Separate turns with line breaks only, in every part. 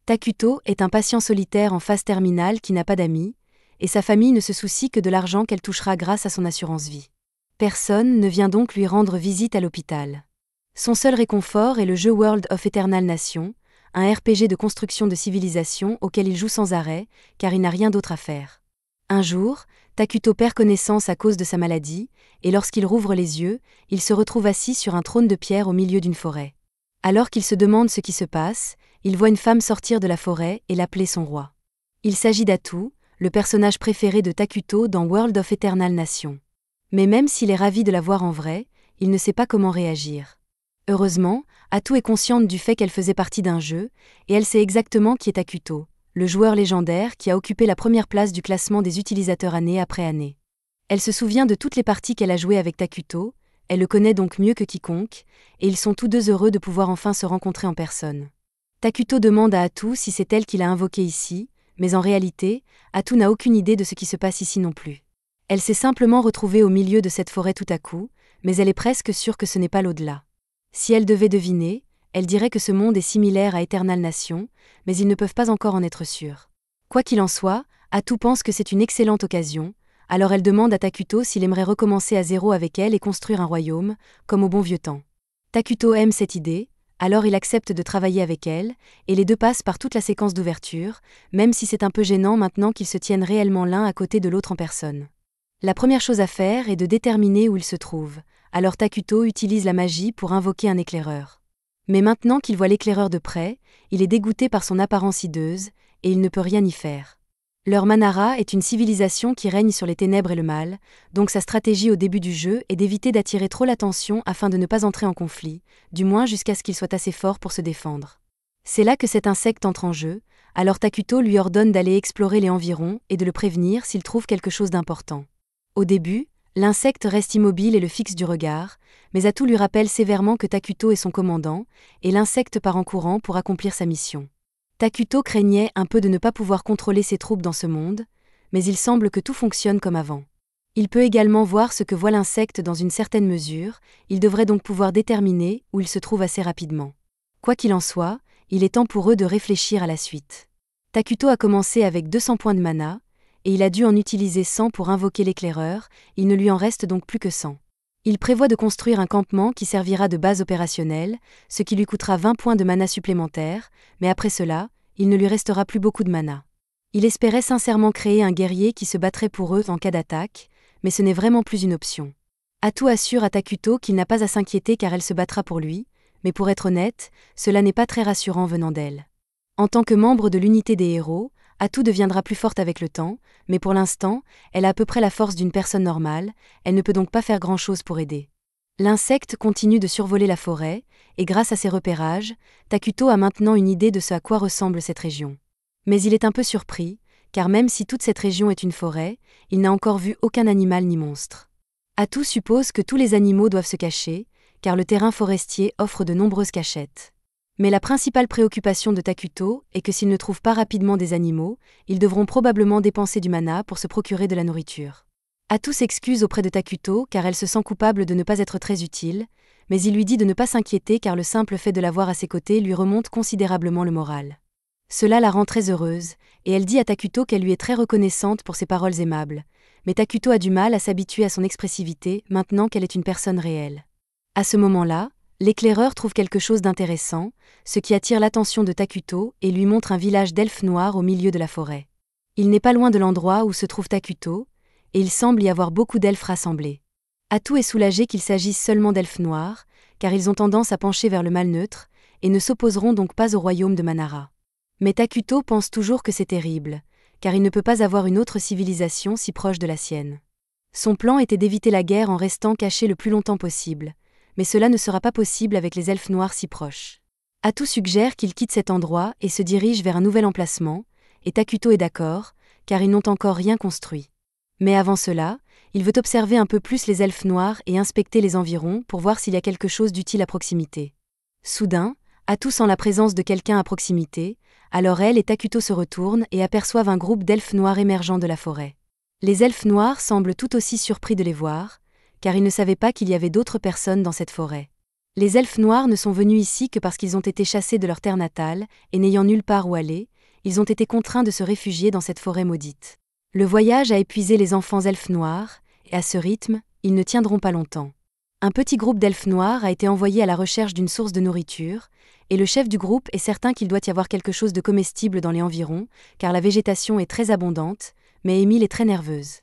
Takuto est un patient solitaire en phase terminale qui n'a pas d'amis, et sa famille ne se soucie que de l'argent qu'elle touchera grâce à son assurance vie. Personne ne vient donc lui rendre visite à l'hôpital. Son seul réconfort est le jeu World of Eternal Nation, un RPG de construction de civilisation auquel il joue sans arrêt, car il n'a rien d'autre à faire. Un jour, Takuto perd connaissance à cause de sa maladie, et lorsqu'il rouvre les yeux, il se retrouve assis sur un trône de pierre au milieu d'une forêt. Alors qu'il se demande ce qui se passe, il voit une femme sortir de la forêt et l'appeler son roi. Il s'agit d'Atu, le personnage préféré de Takuto dans World of Eternal Nation. Mais même s'il est ravi de la voir en vrai, il ne sait pas comment réagir. Heureusement, Atu est consciente du fait qu'elle faisait partie d'un jeu, et elle sait exactement qui est Takuto, le joueur légendaire qui a occupé la première place du classement des utilisateurs année après année. Elle se souvient de toutes les parties qu'elle a jouées avec Takuto, elle le connaît donc mieux que quiconque, et ils sont tous deux heureux de pouvoir enfin se rencontrer en personne. Takuto demande à Atu si c'est elle qui l'a invoqué ici, mais en réalité, Atu n'a aucune idée de ce qui se passe ici non plus. Elle s'est simplement retrouvée au milieu de cette forêt tout à coup, mais elle est presque sûre que ce n'est pas l'au-delà. Si elle devait deviner, elle dirait que ce monde est similaire à Eternal Nation, mais ils ne peuvent pas encore en être sûrs. Quoi qu'il en soit, Atu pense que c'est une excellente occasion, alors elle demande à Takuto s'il aimerait recommencer à zéro avec elle et construire un royaume, comme au bon vieux temps. Takuto aime cette idée, alors il accepte de travailler avec elle, et les deux passent par toute la séquence d'ouverture, même si c'est un peu gênant maintenant qu'ils se tiennent réellement l'un à côté de l'autre en personne. La première chose à faire est de déterminer où ils se trouvent, alors Takuto utilise la magie pour invoquer un éclaireur. Mais maintenant qu'il voit l'éclaireur de près, il est dégoûté par son apparence hideuse, et il ne peut rien y faire. Leur Manara est une civilisation qui règne sur les ténèbres et le mal, donc sa stratégie au début du jeu est d'éviter d'attirer trop l'attention afin de ne pas entrer en conflit, du moins jusqu'à ce qu'il soit assez fort pour se défendre. C'est là que cet insecte entre en jeu, alors Takuto lui ordonne d'aller explorer les environs et de le prévenir s'il trouve quelque chose d'important. Au début, l'insecte reste immobile et le fixe du regard, mais Atu lui rappelle sévèrement que Takuto est son commandant, et l'insecte part en courant pour accomplir sa mission. Takuto craignait un peu de ne pas pouvoir contrôler ses troupes dans ce monde, mais il semble que tout fonctionne comme avant. Il peut également voir ce que voit l'insecte dans une certaine mesure, il devrait donc pouvoir déterminer où il se trouve assez rapidement. Quoi qu'il en soit, il est temps pour eux de réfléchir à la suite. Takuto a commencé avec 200 points de mana, et il a dû en utiliser 100 pour invoquer l'éclaireur, il ne lui en reste donc plus que 100. Il prévoit de construire un campement qui servira de base opérationnelle, ce qui lui coûtera 20 points de mana supplémentaires, mais après cela, il ne lui restera plus beaucoup de mana. Il espérait sincèrement créer un guerrier qui se battrait pour eux en cas d'attaque, mais ce n'est vraiment plus une option. Atu assure à Takuto qu'il n'a pas à s'inquiéter car elle se battra pour lui, mais pour être honnête, cela n'est pas très rassurant venant d'elle. En tant que membre de l'unité des héros, Atu deviendra plus forte avec le temps, mais pour l'instant, elle a à peu près la force d'une personne normale, elle ne peut donc pas faire grand-chose pour aider. L'insecte continue de survoler la forêt, et grâce à ses repérages, Takuto a maintenant une idée de ce à quoi ressemble cette région. Mais il est un peu surpris, car même si toute cette région est une forêt, il n'a encore vu aucun animal ni monstre. Atu suppose que tous les animaux doivent se cacher, car le terrain forestier offre de nombreuses cachettes. Mais la principale préoccupation de Takuto est que s'ils ne trouvent pas rapidement des animaux, ils devront probablement dépenser du mana pour se procurer de la nourriture. Atu s'excuse auprès de Takuto car elle se sent coupable de ne pas être très utile, mais il lui dit de ne pas s'inquiéter car le simple fait de l'avoir à ses côtés lui remonte considérablement le moral. Cela la rend très heureuse, et elle dit à Takuto qu'elle lui est très reconnaissante pour ses paroles aimables, mais Takuto a du mal à s'habituer à son expressivité maintenant qu'elle est une personne réelle. À ce moment-là, l'éclaireur trouve quelque chose d'intéressant, ce qui attire l'attention de Takuto et lui montre un village d'elfes noirs au milieu de la forêt. Il n'est pas loin de l'endroit où se trouve Takuto, et il semble y avoir beaucoup d'elfes rassemblés. Atu est soulagé qu'il s'agisse seulement d'elfes noirs, car ils ont tendance à pencher vers le mal neutre, et ne s'opposeront donc pas au royaume de Manara. Mais Takuto pense toujours que c'est terrible, car il ne peut pas avoir une autre civilisation si proche de la sienne. Son plan était d'éviter la guerre en restant caché le plus longtemps possible, mais cela ne sera pas possible avec les elfes noirs si proches. Atu suggère qu'il quitte cet endroit et se dirige vers un nouvel emplacement, et Takuto est d'accord, car ils n'ont encore rien construit. Mais avant cela, il veut observer un peu plus les elfes noirs et inspecter les environs pour voir s'il y a quelque chose d'utile à proximité. Soudain, Atu sent la présence de quelqu'un à proximité, alors elle et Takuto se retournent et aperçoivent un groupe d'elfes noirs émergeant de la forêt. Les elfes noirs semblent tout aussi surpris de les voir, car ils ne savaient pas qu'il y avait d'autres personnes dans cette forêt. Les elfes noirs ne sont venus ici que parce qu'ils ont été chassés de leur terre natale, et n'ayant nulle part où aller, ils ont été contraints de se réfugier dans cette forêt maudite. Le voyage a épuisé les enfants elfes noirs, et à ce rythme, ils ne tiendront pas longtemps. Un petit groupe d'elfes noirs a été envoyé à la recherche d'une source de nourriture, et le chef du groupe est certain qu'il doit y avoir quelque chose de comestible dans les environs, car la végétation est très abondante, mais Émile est très nerveuse.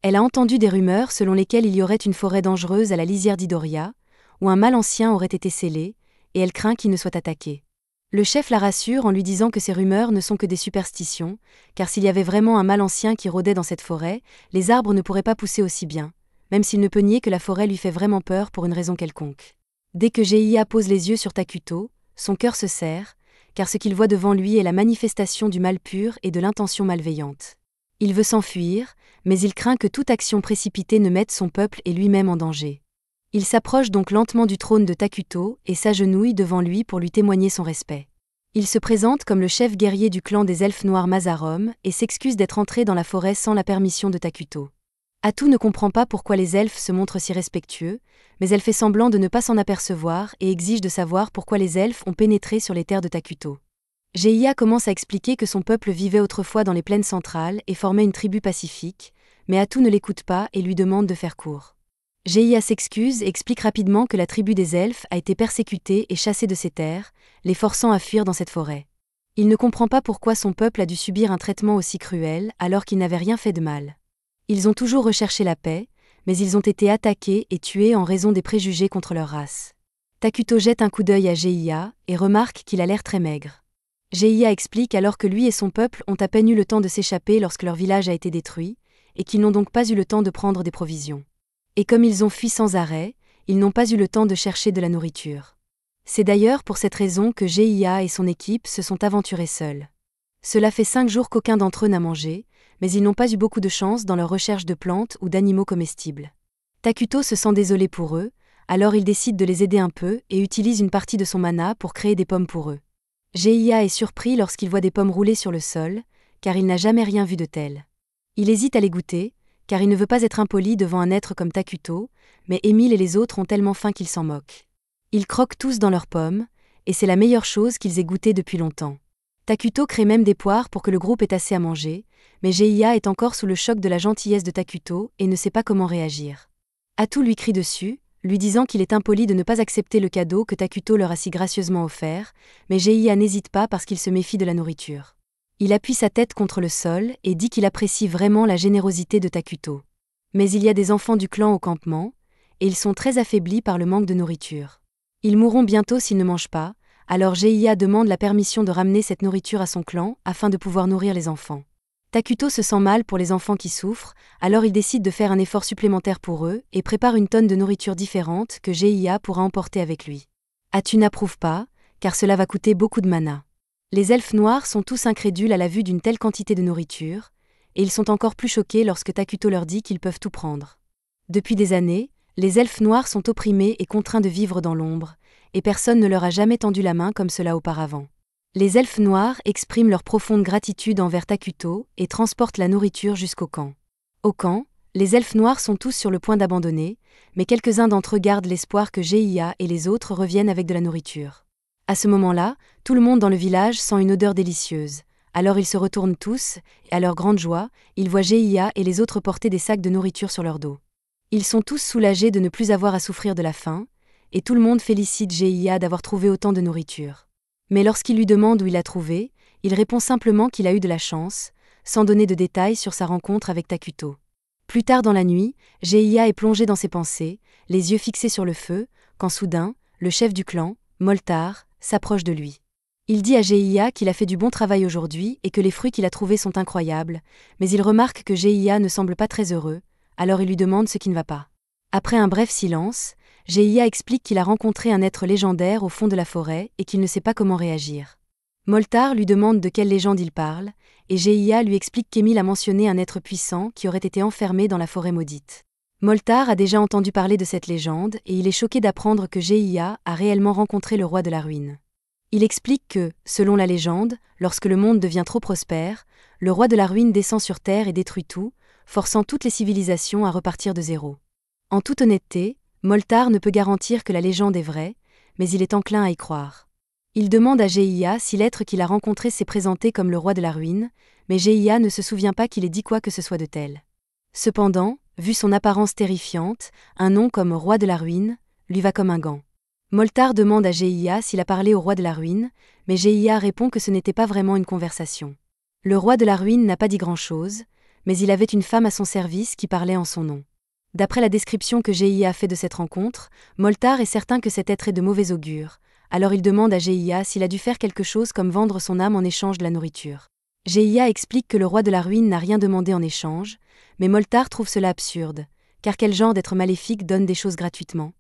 Elle a entendu des rumeurs selon lesquelles il y aurait une forêt dangereuse à la lisière d'Idoria, où un mal ancien aurait été scellé, et elle craint qu'il ne soit attaqué. Le chef la rassure en lui disant que ces rumeurs ne sont que des superstitions, car s'il y avait vraiment un mal ancien qui rôdait dans cette forêt, les arbres ne pourraient pas pousser aussi bien, même s'il ne peut nier que la forêt lui fait vraiment peur pour une raison quelconque. Dès que Geia pose les yeux sur Takuto, son cœur se serre, car ce qu'il voit devant lui est la manifestation du mal pur et de l'intention malveillante. Il veut s'enfuir, mais il craint que toute action précipitée ne mette son peuple et lui-même en danger. Il s'approche donc lentement du trône de Takuto et s'agenouille devant lui pour lui témoigner son respect. Il se présente comme le chef guerrier du clan des elfes noirs Mazarom et s'excuse d'être entré dans la forêt sans la permission de Takuto. Atu ne comprend pas pourquoi les elfes se montrent si respectueux, mais elle fait semblant de ne pas s'en apercevoir et exige de savoir pourquoi les elfes ont pénétré sur les terres de Takuto. Geia commence à expliquer que son peuple vivait autrefois dans les plaines centrales et formait une tribu pacifique, mais Atu ne l'écoute pas et lui demande de faire court. Geia s'excuse et explique rapidement que la tribu des elfes a été persécutée et chassée de ses terres, les forçant à fuir dans cette forêt. Il ne comprend pas pourquoi son peuple a dû subir un traitement aussi cruel alors qu'il n'avait rien fait de mal. Ils ont toujours recherché la paix, mais ils ont été attaqués et tués en raison des préjugés contre leur race. Takuto jette un coup d'œil à Geia et remarque qu'il a l'air très maigre. Geia explique alors que lui et son peuple ont à peine eu le temps de s'échapper lorsque leur village a été détruit, et qu'ils n'ont donc pas eu le temps de prendre des provisions. Et comme ils ont fui sans arrêt, ils n'ont pas eu le temps de chercher de la nourriture. C'est d'ailleurs pour cette raison que Geia et son équipe se sont aventurés seuls. Cela fait 5 jours qu'aucun d'entre eux n'a mangé, mais ils n'ont pas eu beaucoup de chance dans leur recherche de plantes ou d'animaux comestibles. Takuto se sent désolé pour eux, alors il décide de les aider un peu et utilise une partie de son mana pour créer des pommes pour eux. Geia est surpris lorsqu'il voit des pommes rouler sur le sol, car il n'a jamais rien vu de tel. Il hésite à les goûter, car il ne veut pas être impoli devant un être comme Takuto, mais Émile et les autres ont tellement faim qu'ils s'en moquent. Ils croquent tous dans leurs pommes, et c'est la meilleure chose qu'ils aient goûtée depuis longtemps. Takuto crée même des poires pour que le groupe ait assez à manger, mais Geia est encore sous le choc de la gentillesse de Takuto et ne sait pas comment réagir. Atu lui crie dessus, lui disant qu'il est impoli de ne pas accepter le cadeau que Takuto leur a si gracieusement offert, mais Geia n'hésite pas parce qu'il se méfie de la nourriture. Il appuie sa tête contre le sol et dit qu'il apprécie vraiment la générosité de Takuto. Mais il y a des enfants du clan au campement, et ils sont très affaiblis par le manque de nourriture. Ils mourront bientôt s'ils ne mangent pas, alors Geia demande la permission de ramener cette nourriture à son clan afin de pouvoir nourrir les enfants. Takuto se sent mal pour les enfants qui souffrent, alors il décide de faire un effort supplémentaire pour eux et prépare une tonne de nourriture différente que Geia pourra emporter avec lui. Atu n'approuve pas, car cela va coûter beaucoup de mana. Les elfes noirs sont tous incrédules à la vue d'une telle quantité de nourriture, et ils sont encore plus choqués lorsque Takuto leur dit qu'ils peuvent tout prendre. Depuis des années, les elfes noirs sont opprimés et contraints de vivre dans l'ombre, et personne ne leur a jamais tendu la main comme cela auparavant. Les elfes noirs expriment leur profonde gratitude envers Takuto et transportent la nourriture jusqu'au camp. Au camp, les elfes noirs sont tous sur le point d'abandonner, mais quelques-uns d'entre eux gardent l'espoir que Geia et les autres reviennent avec de la nourriture. À ce moment-là, tout le monde dans le village sent une odeur délicieuse. Alors ils se retournent tous, et à leur grande joie, ils voient Geia et les autres porter des sacs de nourriture sur leur dos. Ils sont tous soulagés de ne plus avoir à souffrir de la faim, et tout le monde félicite Geia d'avoir trouvé autant de nourriture. Mais lorsqu'il lui demande où il a trouvé, il répond simplement qu'il a eu de la chance, sans donner de détails sur sa rencontre avec Takuto. Plus tard dans la nuit, Geia est plongé dans ses pensées, les yeux fixés sur le feu, quand soudain, le chef du clan, Moltar, s'approche de lui. Il dit à Geia qu'il a fait du bon travail aujourd'hui et que les fruits qu'il a trouvés sont incroyables, mais il remarque que Geia ne semble pas très heureux, alors il lui demande ce qui ne va pas. Après un bref silence, Geia explique qu'il a rencontré un être légendaire au fond de la forêt et qu'il ne sait pas comment réagir. Moltar lui demande de quelle légende il parle, et Geia lui explique qu'Émile a mentionné un être puissant qui aurait été enfermé dans la forêt maudite. Moltar a déjà entendu parler de cette légende et il est choqué d'apprendre que Geia a réellement rencontré le roi de la ruine. Il explique que, selon la légende, lorsque le monde devient trop prospère, le roi de la ruine descend sur terre et détruit tout, forçant toutes les civilisations à repartir de zéro. En toute honnêteté, Moltar ne peut garantir que la légende est vraie, mais il est enclin à y croire. Il demande à Geia si l'être qu'il a rencontré s'est présenté comme le roi de la ruine, mais Geia ne se souvient pas qu'il ait dit quoi que ce soit de tel. Cependant, vu son apparence terrifiante, un nom comme roi de la ruine lui va comme un gant. Moltar demande à Geia s'il a parlé au roi de la ruine, mais Geia répond que ce n'était pas vraiment une conversation. Le roi de la ruine n'a pas dit grand-chose, mais il avait une femme à son service qui parlait en son nom. D'après la description que Geia a fait de cette rencontre, Moltar est certain que cet être est de mauvais augure, alors il demande à Geia s'il a dû faire quelque chose comme vendre son âme en échange de la nourriture. Geia explique que le roi de la ruine n'a rien demandé en échange, mais Moltar trouve cela absurde, car quel genre d'être maléfique donne des choses gratuitement?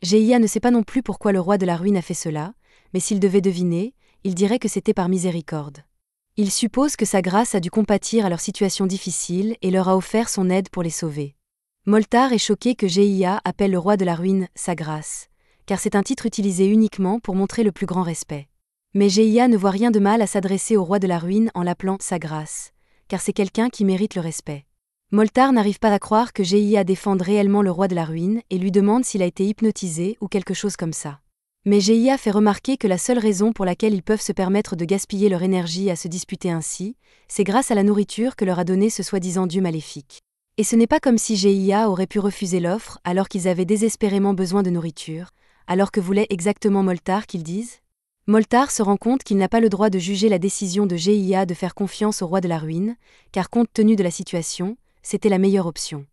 Geia ne sait pas non plus pourquoi le roi de la ruine a fait cela, mais s'il devait deviner, il dirait que c'était par miséricorde. Il suppose que sa grâce a dû compatir à leur situation difficile et leur a offert son aide pour les sauver. Moltar est choqué que Geia appelle le roi de la ruine sa grâce, car c'est un titre utilisé uniquement pour montrer le plus grand respect. Mais Geia ne voit rien de mal à s'adresser au roi de la ruine en l'appelant sa grâce, car c'est quelqu'un qui mérite le respect. Moltar n'arrive pas à croire que Geia défende réellement le roi de la ruine et lui demande s'il a été hypnotisé ou quelque chose comme ça. Mais Geia fait remarquer que la seule raison pour laquelle ils peuvent se permettre de gaspiller leur énergie à se disputer ainsi, c'est grâce à la nourriture que leur a donnée ce soi-disant dieu maléfique. Et ce n'est pas comme si Geia aurait pu refuser l'offre alors qu'ils avaient désespérément besoin de nourriture, alors que voulait exactement Moltar qu'ils disent. Moltar se rend compte qu'il n'a pas le droit de juger la décision de Geia de faire confiance au roi de la ruine, car compte tenu de la situation, c'était la meilleure option.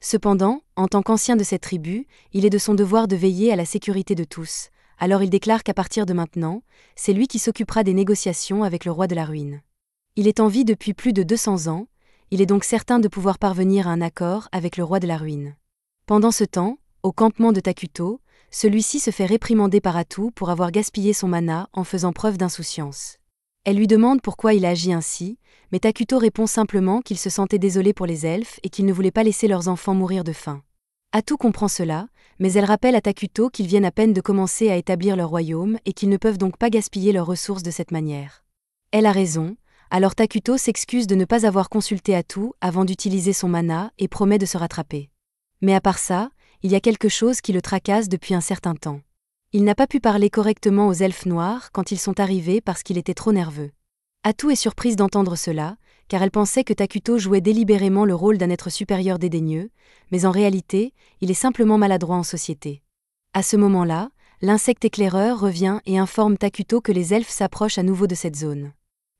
Cependant, en tant qu'ancien de cette tribu, il est de son devoir de veiller à la sécurité de tous, alors il déclare qu'à partir de maintenant, c'est lui qui s'occupera des négociations avec le roi de la ruine. Il est en vie depuis plus de 200 ans, il est donc certain de pouvoir parvenir à un accord avec le roi de la ruine. Pendant ce temps, au campement de Takuto, celui-ci se fait réprimander par Atu pour avoir gaspillé son mana en faisant preuve d'insouciance. Elle lui demande pourquoi il a agi ainsi, mais Takuto répond simplement qu'il se sentait désolé pour les elfes et qu'il ne voulait pas laisser leurs enfants mourir de faim. Atu comprend cela, mais elle rappelle à Takuto qu'ils viennent à peine de commencer à établir leur royaume et qu'ils ne peuvent donc pas gaspiller leurs ressources de cette manière. Elle a raison, alors Takuto s'excuse de ne pas avoir consulté Atu avant d'utiliser son mana et promet de se rattraper. Mais à part ça, il y a quelque chose qui le tracasse depuis un certain temps. Il n'a pas pu parler correctement aux elfes noirs quand ils sont arrivés parce qu'il était trop nerveux. Atu est surprise d'entendre cela, car elle pensait que Takuto jouait délibérément le rôle d'un être supérieur dédaigneux, mais en réalité, il est simplement maladroit en société. À ce moment-là, l'insecte éclaireur revient et informe Takuto que les elfes s'approchent à nouveau de cette zone.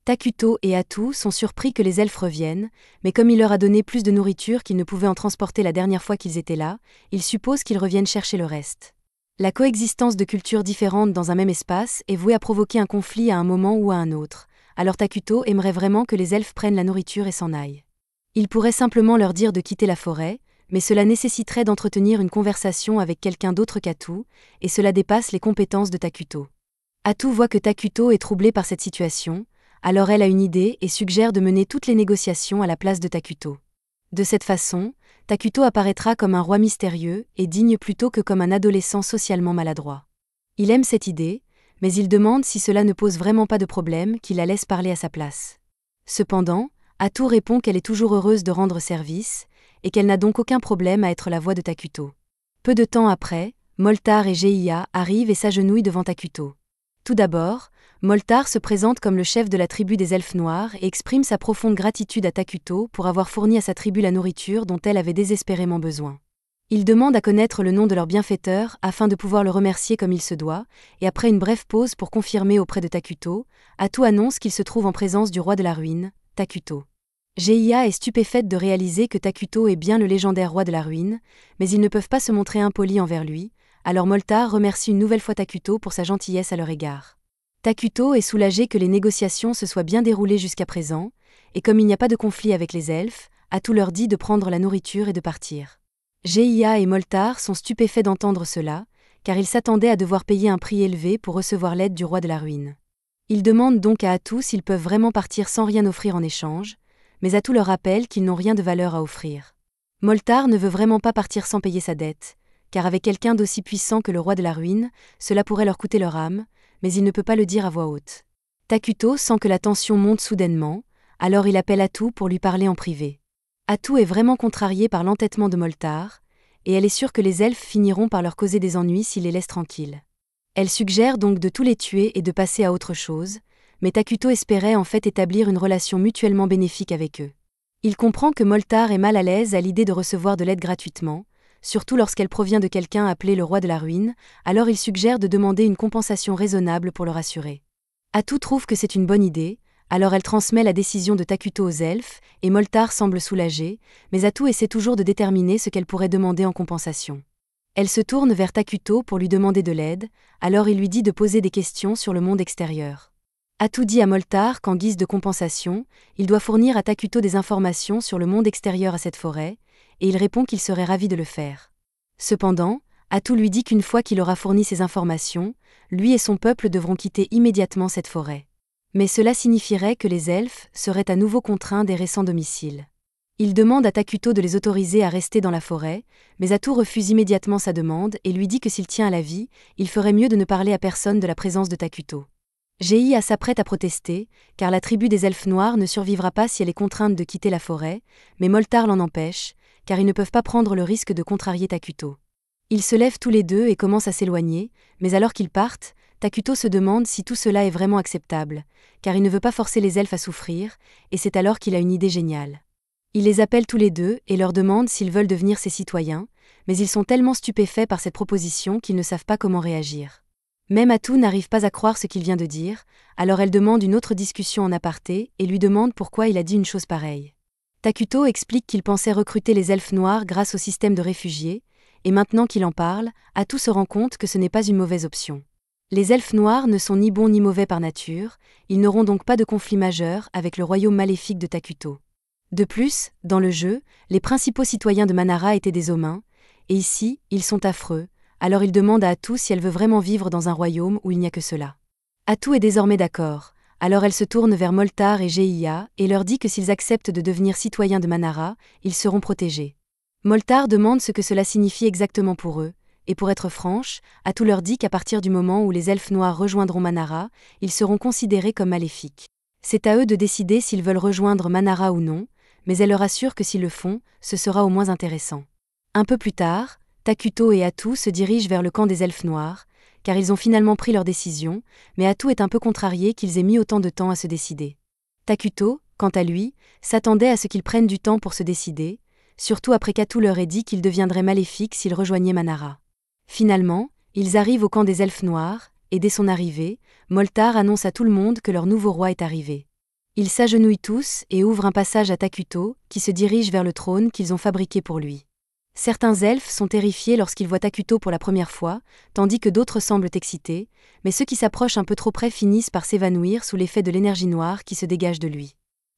Takuto et Atu sont surpris que les elfes reviennent, mais comme il leur a donné plus de nourriture qu'ils ne pouvaient en transporter la dernière fois qu'ils étaient là, ils supposent qu'ils reviennent chercher le reste. La coexistence de cultures différentes dans un même espace est vouée à provoquer un conflit à un moment ou à un autre, alors Takuto aimerait vraiment que les elfes prennent la nourriture et s'en aillent. Il pourrait simplement leur dire de quitter la forêt, mais cela nécessiterait d'entretenir une conversation avec quelqu'un d'autre qu'Atu, et cela dépasse les compétences de Takuto. Atu voit que Takuto est troublé par cette situation, alors elle a une idée et suggère de mener toutes les négociations à la place de Takuto. De cette façon, Takuto apparaîtra comme un roi mystérieux et digne plutôt que comme un adolescent socialement maladroit. Il aime cette idée, mais il demande si cela ne pose vraiment pas de problème qu'il la laisse parler à sa place. Cependant, Atu répond qu'elle est toujours heureuse de rendre service, et qu'elle n'a donc aucun problème à être la voix de Takuto. Peu de temps après, Moltar et Geia arrivent et s'agenouillent devant Takuto. Tout d'abord, Moltar se présente comme le chef de la tribu des elfes noirs et exprime sa profonde gratitude à Takuto pour avoir fourni à sa tribu la nourriture dont elle avait désespérément besoin. Il demande à connaître le nom de leur bienfaiteur afin de pouvoir le remercier comme il se doit, et après une brève pause pour confirmer auprès de Takuto, Atu annonce qu'il se trouve en présence du roi de la ruine, Takuto. Geia est stupéfaite de réaliser que Takuto est bien le légendaire roi de la ruine, mais ils ne peuvent pas se montrer impolis envers lui, alors Moltar remercie une nouvelle fois Takuto pour sa gentillesse à leur égard. Takuto est soulagé que les négociations se soient bien déroulées jusqu'à présent, et comme il n'y a pas de conflit avec les elfes, Atu leur dit de prendre la nourriture et de partir. Geia et Moltar sont stupéfaits d'entendre cela, car ils s'attendaient à devoir payer un prix élevé pour recevoir l'aide du roi de la ruine. Ils demandent donc à Atu s'ils peuvent vraiment partir sans rien offrir en échange, mais Atu leur rappelle qu'ils n'ont rien de valeur à offrir. Moltar ne veut vraiment pas partir sans payer sa dette, car avec quelqu'un d'aussi puissant que le roi de la ruine, cela pourrait leur coûter leur âme, mais il ne peut pas le dire à voix haute. Takuto sent que la tension monte soudainement, alors il appelle Atu pour lui parler en privé. Atu est vraiment contrariée par l'entêtement de Moltar, et elle est sûre que les elfes finiront par leur causer des ennuis s'ils les laissent tranquilles. Elle suggère donc de tous les tuer et de passer à autre chose, mais Takuto espérait en fait établir une relation mutuellement bénéfique avec eux. Il comprend que Moltar est mal à l'aise à l'idée de recevoir de l'aide gratuitement, surtout lorsqu'elle provient de quelqu'un appelé le roi de la ruine, alors il suggère de demander une compensation raisonnable pour le rassurer. Atu trouve que c'est une bonne idée, alors elle transmet la décision de Takuto aux elfes, et Moltar semble soulagée, mais Atu essaie toujours de déterminer ce qu'elle pourrait demander en compensation. Elle se tourne vers Takuto pour lui demander de l'aide, alors il lui dit de poser des questions sur le monde extérieur. Atu dit à Moltar qu'en guise de compensation, il doit fournir à Takuto des informations sur le monde extérieur à cette forêt, et il répond qu'il serait ravi de le faire. Cependant, Atu lui dit qu'une fois qu'il aura fourni ces informations, lui et son peuple devront quitter immédiatement cette forêt. Mais cela signifierait que les elfes seraient à nouveau contraints d'errer sans domicile. Il demande à Takuto de les autoriser à rester dans la forêt, mais Atu refuse immédiatement sa demande et lui dit que s'il tient à la vie, il ferait mieux de ne parler à personne de la présence de Takuto. Gei s'apprête à protester, car la tribu des elfes noirs ne survivra pas si elle est contrainte de quitter la forêt, mais Moltar l'en empêche, car ils ne peuvent pas prendre le risque de contrarier Takuto. Ils se lèvent tous les deux et commencent à s'éloigner, mais alors qu'ils partent, Takuto se demande si tout cela est vraiment acceptable, car il ne veut pas forcer les elfes à souffrir, et c'est alors qu'il a une idée géniale. Il les appelle tous les deux et leur demande s'ils veulent devenir ses citoyens, mais ils sont tellement stupéfaits par cette proposition qu'ils ne savent pas comment réagir. Même Atu n'arrive pas à croire ce qu'il vient de dire, alors elle demande une autre discussion en aparté et lui demande pourquoi il a dit une chose pareille. Takuto explique qu'il pensait recruter les elfes noirs grâce au système de réfugiés, et maintenant qu'il en parle, Atu se rend compte que ce n'est pas une mauvaise option. Les elfes noirs ne sont ni bons ni mauvais par nature, ils n'auront donc pas de conflit majeur avec le royaume maléfique de Takuto. De plus, dans le jeu, les principaux citoyens de Manara étaient des humains, et ici, ils sont affreux, alors il demande à Atu si elle veut vraiment vivre dans un royaume où il n'y a que cela. Atu est désormais d'accord, alors elle se tourne vers Moltar et Geiya et leur dit que s'ils acceptent de devenir citoyens de Manara, ils seront protégés. Moltar demande ce que cela signifie exactement pour eux, et pour être franche, Atu leur dit qu'à partir du moment où les elfes noirs rejoindront Manara, ils seront considérés comme maléfiques. C'est à eux de décider s'ils veulent rejoindre Manara ou non, mais elle leur assure que s'ils le font, ce sera au moins intéressant. Un peu plus tard, Takuto et Atu se dirigent vers le camp des elfes noirs, car ils ont finalement pris leur décision, mais Atu est un peu contrarié qu'ils aient mis autant de temps à se décider. Takuto, quant à lui, s'attendait à ce qu'ils prennent du temps pour se décider, surtout après qu'Atu leur ait dit qu'ils deviendraient maléfiques s'ils rejoignaient Manara. Finalement, ils arrivent au camp des elfes noirs, et dès son arrivée, Moltar annonce à tout le monde que leur nouveau roi est arrivé. Ils s'agenouillent tous et ouvrent un passage à Takuto, qui se dirige vers le trône qu'ils ont fabriqué pour lui. Certains elfes sont terrifiés lorsqu'ils voient Takuto pour la première fois, tandis que d'autres semblent excités, mais ceux qui s'approchent un peu trop près finissent par s'évanouir sous l'effet de l'énergie noire qui se dégage de lui.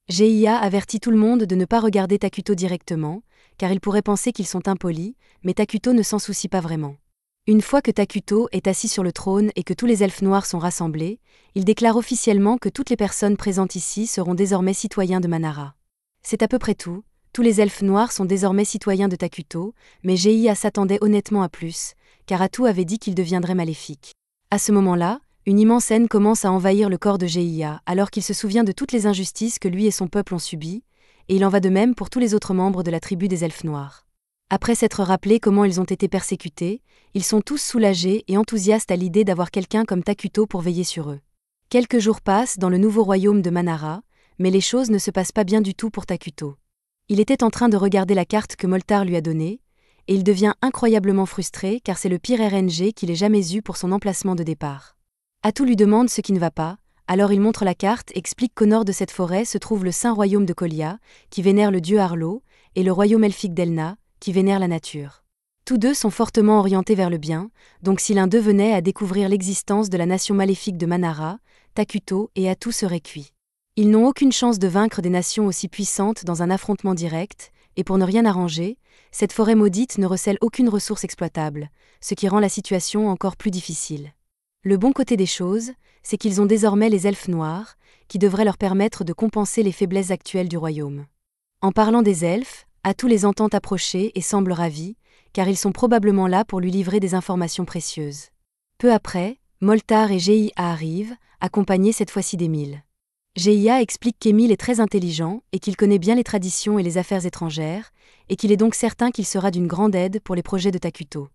Geiya avertit tout le monde de ne pas regarder Takuto directement, car ils pourraient penser qu'ils sont impolis, mais Takuto ne s'en soucie pas vraiment. Une fois que Takuto est assis sur le trône et que tous les elfes noirs sont rassemblés, il déclare officiellement que toutes les personnes présentes ici seront désormais citoyens de Manara. C'est à peu près tout. Tous les elfes noirs sont désormais citoyens de Takuto, mais Geiya s'attendait honnêtement à plus, car Atu avait dit qu'il deviendrait maléfique. À ce moment-là, une immense haine commence à envahir le corps de Geiya, alors qu'il se souvient de toutes les injustices que lui et son peuple ont subies, et il en va de même pour tous les autres membres de la tribu des elfes noirs. Après s'être rappelé comment ils ont été persécutés, ils sont tous soulagés et enthousiastes à l'idée d'avoir quelqu'un comme Takuto pour veiller sur eux. Quelques jours passent dans le nouveau royaume de Manara, mais les choses ne se passent pas bien du tout pour Takuto. Il était en train de regarder la carte que Moltar lui a donnée, et il devient incroyablement frustré car c'est le pire RNG qu'il ait jamais eu pour son emplacement de départ. Atu lui demande ce qui ne va pas, alors il montre la carte et explique qu'au nord de cette forêt se trouve le saint royaume de Kolia, qui vénère le dieu Arlo, et le royaume elfique d'Elna, qui vénère la nature. Tous deux sont fortement orientés vers le bien, donc si l'un d'eux venait à découvrir l'existence de la nation maléfique de Manara, Takuto et Atu seraient cuits. Ils n'ont aucune chance de vaincre des nations aussi puissantes dans un affrontement direct, et pour ne rien arranger, cette forêt maudite ne recèle aucune ressource exploitable, ce qui rend la situation encore plus difficile. Le bon côté des choses, c'est qu'ils ont désormais les elfes noirs, qui devraient leur permettre de compenser les faiblesses actuelles du royaume. En parlant des elfes, Atu les entend approcher et semble ravi, car ils sont probablement là pour lui livrer des informations précieuses. Peu après, Moltar et Geiya arrivent, accompagnés cette fois-ci d'Emile. Geiya explique qu'Emile est très intelligent et qu'il connaît bien les traditions et les affaires étrangères, et qu'il est donc certain qu'il sera d'une grande aide pour les projets de Takuto.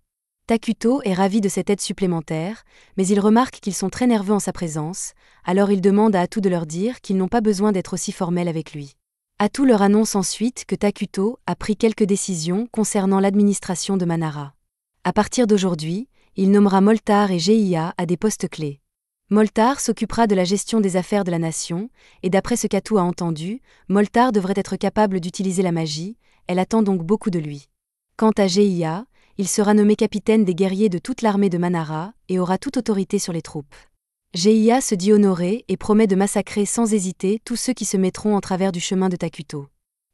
Takuto est ravi de cette aide supplémentaire, mais il remarque qu'ils sont très nerveux en sa présence, alors il demande à Atu de leur dire qu'ils n'ont pas besoin d'être aussi formels avec lui. Atu leur annonce ensuite que Takuto a pris quelques décisions concernant l'administration de Manara. À partir d'aujourd'hui, il nommera Moltar et Geiya à des postes clés. Moltar s'occupera de la gestion des affaires de la nation, et d'après ce qu'Atu a entendu, Moltar devrait être capable d'utiliser la magie, elle attend donc beaucoup de lui. Quant à Geiya, il sera nommé capitaine des guerriers de toute l'armée de Manara et aura toute autorité sur les troupes. Geiya se dit honoré et promet de massacrer sans hésiter tous ceux qui se mettront en travers du chemin de Takuto.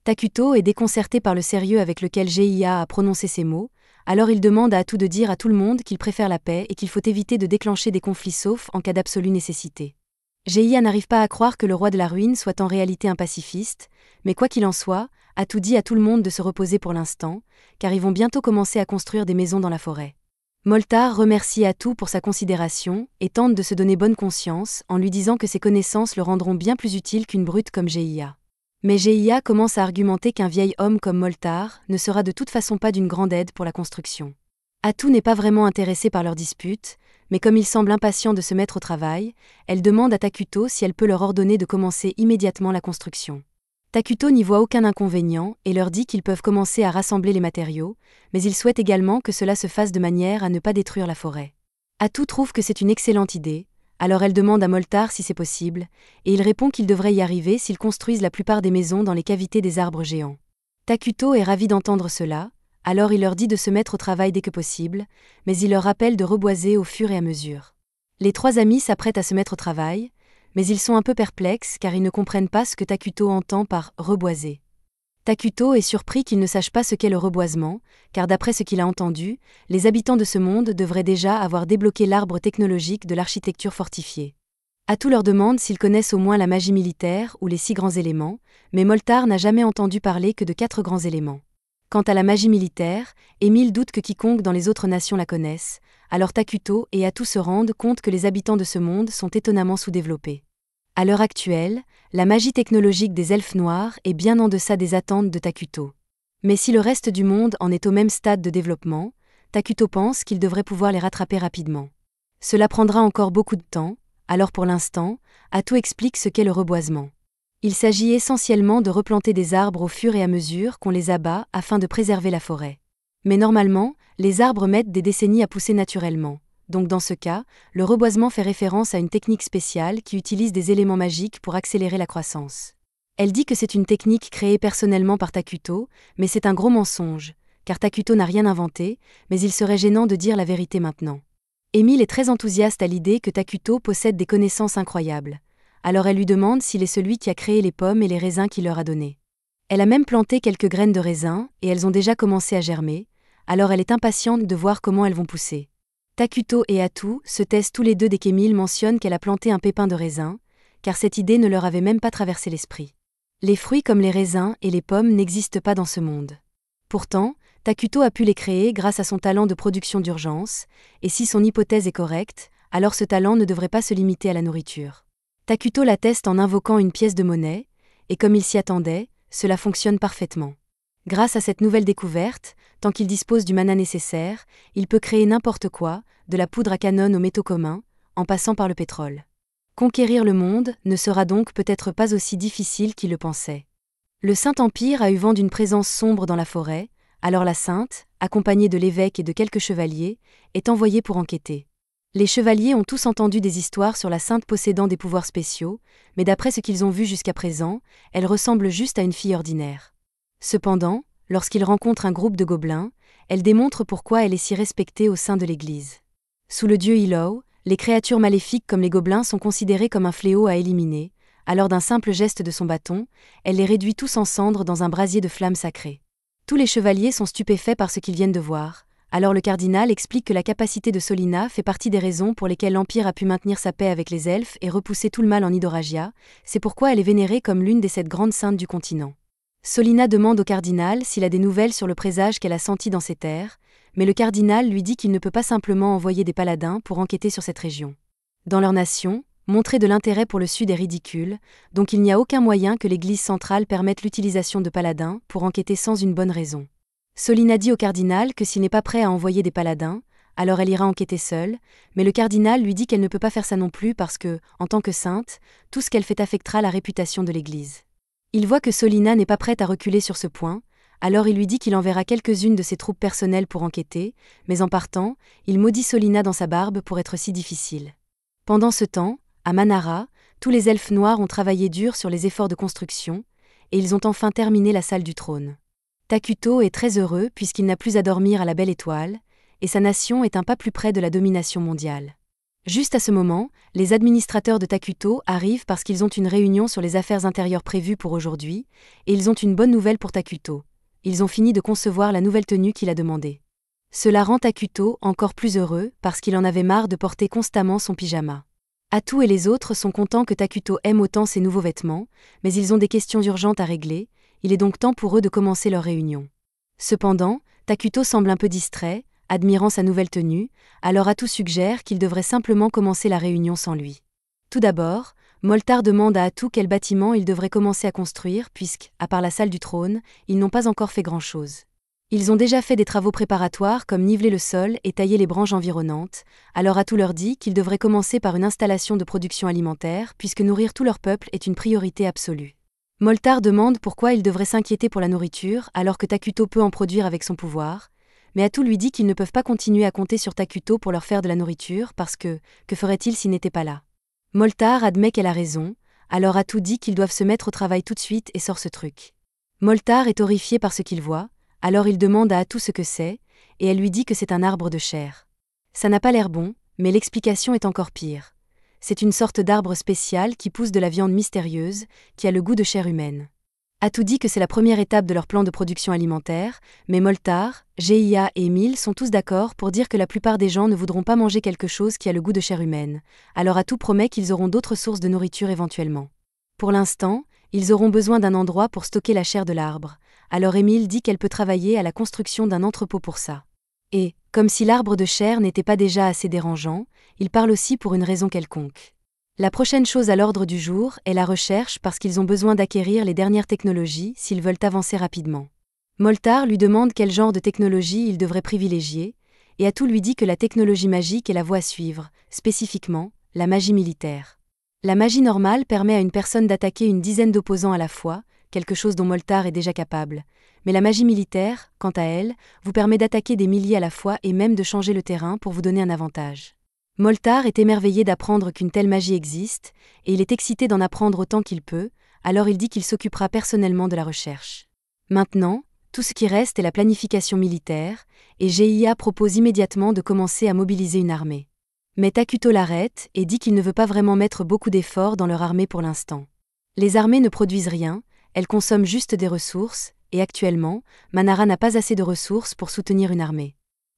Takuto est déconcerté par le sérieux avec lequel Geiya a prononcé ces mots, alors il demande à Atu de dire à tout le monde qu'il préfère la paix et qu'il faut éviter de déclencher des conflits sauf en cas d'absolue nécessité. Geiya n'arrive pas à croire que le roi de la ruine soit en réalité un pacifiste, mais quoi qu'il en soit, Atu dit à tout le monde de se reposer pour l'instant, car ils vont bientôt commencer à construire des maisons dans la forêt. Moltar remercie Atu pour sa considération et tente de se donner bonne conscience en lui disant que ses connaissances le rendront bien plus utile qu'une brute comme Geiya. Mais Geiya commence à argumenter qu'un vieil homme comme Moltar ne sera de toute façon pas d'une grande aide pour la construction. Atu n'est pas vraiment intéressée par leur dispute, mais comme il semble impatient de se mettre au travail, elle demande à Takuto si elle peut leur ordonner de commencer immédiatement la construction. Takuto n'y voit aucun inconvénient et leur dit qu'ils peuvent commencer à rassembler les matériaux, mais il souhaite également que cela se fasse de manière à ne pas détruire la forêt. Atu trouve que c'est une excellente idée, alors elle demande à Moltar si c'est possible, et il répond qu'il devrait y arriver s'ils construisent la plupart des maisons dans les cavités des arbres géants. Takuto est ravi d'entendre cela, alors il leur dit de se mettre au travail dès que possible, mais il leur rappelle de reboiser au fur et à mesure. Les trois amis s'apprêtent à se mettre au travail, mais ils sont un peu perplexes car ils ne comprennent pas ce que Takuto entend par « reboiser ». Takuto est surpris qu'il ne sache pas ce qu'est le reboisement, car d'après ce qu'il a entendu, les habitants de ce monde devraient déjà avoir débloqué l'arbre technologique de l'architecture fortifiée. Atu leur demande s'ils connaissent au moins la magie militaire ou les 6 grands éléments, mais Moltar n'a jamais entendu parler que de 4 grands éléments. Quant à la magie militaire, Émile doute que quiconque dans les autres nations la connaisse, alors Takuto et Atu se rendent compte que les habitants de ce monde sont étonnamment sous-développés. À l'heure actuelle, la magie technologique des elfes noirs est bien en deçà des attentes de Takuto. Mais si le reste du monde en est au même stade de développement, Takuto pense qu'il devrait pouvoir les rattraper rapidement. Cela prendra encore beaucoup de temps, alors pour l'instant, Atu explique ce qu'est le reboisement. Il s'agit essentiellement de replanter des arbres au fur et à mesure qu'on les abat afin de préserver la forêt. Mais normalement, les arbres mettent des décennies à pousser naturellement. Donc dans ce cas, le reboisement fait référence à une technique spéciale qui utilise des éléments magiques pour accélérer la croissance. Elle dit que c'est une technique créée personnellement par Takuto, mais c'est un gros mensonge, car Takuto n'a rien inventé, mais il serait gênant de dire la vérité maintenant. Émile est très enthousiaste à l'idée que Takuto possède des connaissances incroyables. Alors elle lui demande s'il est celui qui a créé les pommes et les raisins qu'il leur a donnés. Elle a même planté quelques graines de raisin et elles ont déjà commencé à germer, alors elle est impatiente de voir comment elles vont pousser. Takuto et Atu se taisent tous les deux dès qu'Émile mentionne qu'elle a planté un pépin de raisin, car cette idée ne leur avait même pas traversé l'esprit. Les fruits comme les raisins et les pommes n'existent pas dans ce monde. Pourtant, Takuto a pu les créer grâce à son talent de production d'urgence, et si son hypothèse est correcte, alors ce talent ne devrait pas se limiter à la nourriture. Takuto l'atteste en invoquant une pièce de monnaie, et comme il s'y attendait, cela fonctionne parfaitement. Grâce à cette nouvelle découverte, tant qu'il dispose du mana nécessaire, il peut créer n'importe quoi, de la poudre à canon aux métaux communs, en passant par le pétrole. Conquérir le monde ne sera donc peut-être pas aussi difficile qu'il le pensait. Le Saint-Empire a eu vent d'une présence sombre dans la forêt, alors la Sainte, accompagnée de l'évêque et de quelques chevaliers, est envoyée pour enquêter. Les chevaliers ont tous entendu des histoires sur la Sainte possédant des pouvoirs spéciaux, mais d'après ce qu'ils ont vu jusqu'à présent, elle ressemble juste à une fille ordinaire. Cependant, lorsqu'ils rencontrent un groupe de gobelins, elle démontre pourquoi elle est si respectée au sein de l'Église. Sous le dieu Ilow, les créatures maléfiques comme les gobelins sont considérées comme un fléau à éliminer, alors d'un simple geste de son bâton, elle les réduit tous en cendres dans un brasier de flammes sacrées. Tous les chevaliers sont stupéfaits par ce qu'ils viennent de voir, alors le cardinal explique que la capacité de Solina fait partie des raisons pour lesquelles l'Empire a pu maintenir sa paix avec les elfes et repousser tout le mal en Idoragia, c'est pourquoi elle est vénérée comme l'une des 7 grandes saintes du continent. Solina demande au cardinal s'il a des nouvelles sur le présage qu'elle a senti dans ces terres, mais le cardinal lui dit qu'il ne peut pas simplement envoyer des paladins pour enquêter sur cette région. Dans leur nation, montrer de l'intérêt pour le Sud est ridicule, donc il n'y a aucun moyen que l'Église centrale permette l'utilisation de paladins pour enquêter sans une bonne raison. Solina dit au cardinal que s'il n'est pas prêt à envoyer des paladins, alors elle ira enquêter seule, mais le cardinal lui dit qu'elle ne peut pas faire ça non plus parce que, en tant que sainte, tout ce qu'elle fait affectera la réputation de l'Église. Il voit que Solina n'est pas prête à reculer sur ce point, alors il lui dit qu'il enverra quelques-unes de ses troupes personnelles pour enquêter, mais en partant, il maudit Solina dans sa barbe pour être si difficile. Pendant ce temps, à Manara, tous les elfes noirs ont travaillé dur sur les efforts de construction, et ils ont enfin terminé la salle du trône. Takuto est très heureux puisqu'il n'a plus à dormir à la belle étoile, et sa nation est un pas plus près de la domination mondiale. Juste à ce moment, les administrateurs de Takuto arrivent parce qu'ils ont une réunion sur les affaires intérieures prévues pour aujourd'hui, et ils ont une bonne nouvelle pour Takuto. Ils ont fini de concevoir la nouvelle tenue qu'il a demandée. Cela rend Takuto encore plus heureux parce qu'il en avait marre de porter constamment son pyjama. Atu et les autres sont contents que Takuto aime autant ses nouveaux vêtements, mais ils ont des questions urgentes à régler, il est donc temps pour eux de commencer leur réunion. Cependant, Takuto semble un peu distrait, admirant sa nouvelle tenue, alors Atu suggère qu'il devrait simplement commencer la réunion sans lui. Tout d'abord, Moltar demande à Atu quel bâtiment il devrait commencer à construire puisque, à part la salle du trône, ils n'ont pas encore fait grand-chose. Ils ont déjà fait des travaux préparatoires comme niveler le sol et tailler les branches environnantes, alors Atu leur dit qu'ils devraient commencer par une installation de production alimentaire puisque nourrir tout leur peuple est une priorité absolue. Moltar demande pourquoi ils devraient s'inquiéter pour la nourriture alors que Takuto peut en produire avec son pouvoir, mais Atu lui dit qu'ils ne peuvent pas continuer à compter sur Takuto pour leur faire de la nourriture parce que ferait-il s'il n'était pas là? Moltar admet qu'elle a raison, alors Atu dit qu'ils doivent se mettre au travail tout de suite et sort ce truc. Moltar est horrifié par ce qu'il voit, alors il demande à Atu ce que c'est, et elle lui dit que c'est un arbre de chair. Ça n'a pas l'air bon, mais l'explication est encore pire. C'est une sorte d'arbre spécial qui pousse de la viande mystérieuse, qui a le goût de chair humaine. Atu dit que c'est la première étape de leur plan de production alimentaire, mais Moltar, Gia et Emile sont tous d'accord pour dire que la plupart des gens ne voudront pas manger quelque chose qui a le goût de chair humaine, alors Atu promet qu'ils auront d'autres sources de nourriture éventuellement. Pour l'instant, ils auront besoin d'un endroit pour stocker la chair de l'arbre, alors Emile dit qu'elle peut travailler à la construction d'un entrepôt pour ça. Et, comme si l'arbre de chair n'était pas déjà assez dérangeant, il parle aussi pour une raison quelconque. La prochaine chose à l'ordre du jour est la recherche parce qu'ils ont besoin d'acquérir les dernières technologies s'ils veulent avancer rapidement. Moltar lui demande quel genre de technologie il devrait privilégier, et Atu lui dit que la technologie magique est la voie à suivre, spécifiquement, la magie militaire. La magie normale permet à une personne d'attaquer une dizaine d'opposants à la fois, quelque chose dont Moltar est déjà capable, mais la magie militaire, quant à elle, vous permet d'attaquer des milliers à la fois et même de changer le terrain pour vous donner un avantage. Moltar est émerveillé d'apprendre qu'une telle magie existe, et il est excité d'en apprendre autant qu'il peut, alors il dit qu'il s'occupera personnellement de la recherche. Maintenant, tout ce qui reste est la planification militaire, et Gia propose immédiatement de commencer à mobiliser une armée. Mais Takuto l'arrête et dit qu'il ne veut pas vraiment mettre beaucoup d'efforts dans leur armée pour l'instant. Les armées ne produisent rien, elles consomment juste des ressources, et actuellement, Manara n'a pas assez de ressources pour soutenir une armée.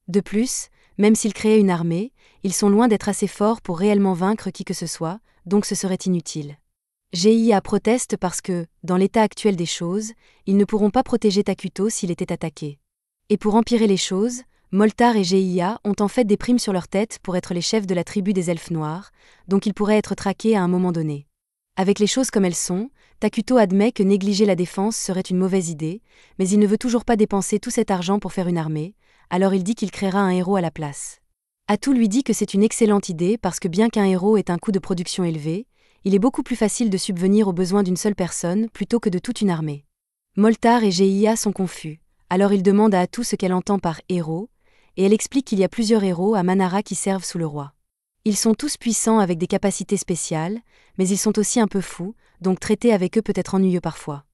De plus, même s'ils créaient une armée, ils sont loin d'être assez forts pour réellement vaincre qui que ce soit, donc ce serait inutile. Gia proteste parce que, dans l'état actuel des choses, ils ne pourront pas protéger Takuto s'il était attaqué. Et pour empirer les choses, Moltar et Gia ont en fait des primes sur leur tête pour être les chefs de la tribu des elfes noirs, donc ils pourraient être traqués à un moment donné. Avec les choses comme elles sont, Takuto admet que négliger la défense serait une mauvaise idée, mais il ne veut toujours pas dépenser tout cet argent pour faire une armée, alors il dit qu'il créera un héros à la place. Atu lui dit que c'est une excellente idée parce que bien qu'un héros ait un coût de production élevé, il est beaucoup plus facile de subvenir aux besoins d'une seule personne plutôt que de toute une armée. Moltar et Gia sont confus, alors il demande à Atu ce qu'elle entend par héros, et elle explique qu'il y a plusieurs héros à Manara qui servent sous le roi. Ils sont tous puissants avec des capacités spéciales, mais ils sont aussi un peu fous, donc traiter avec eux peut être ennuyeux parfois.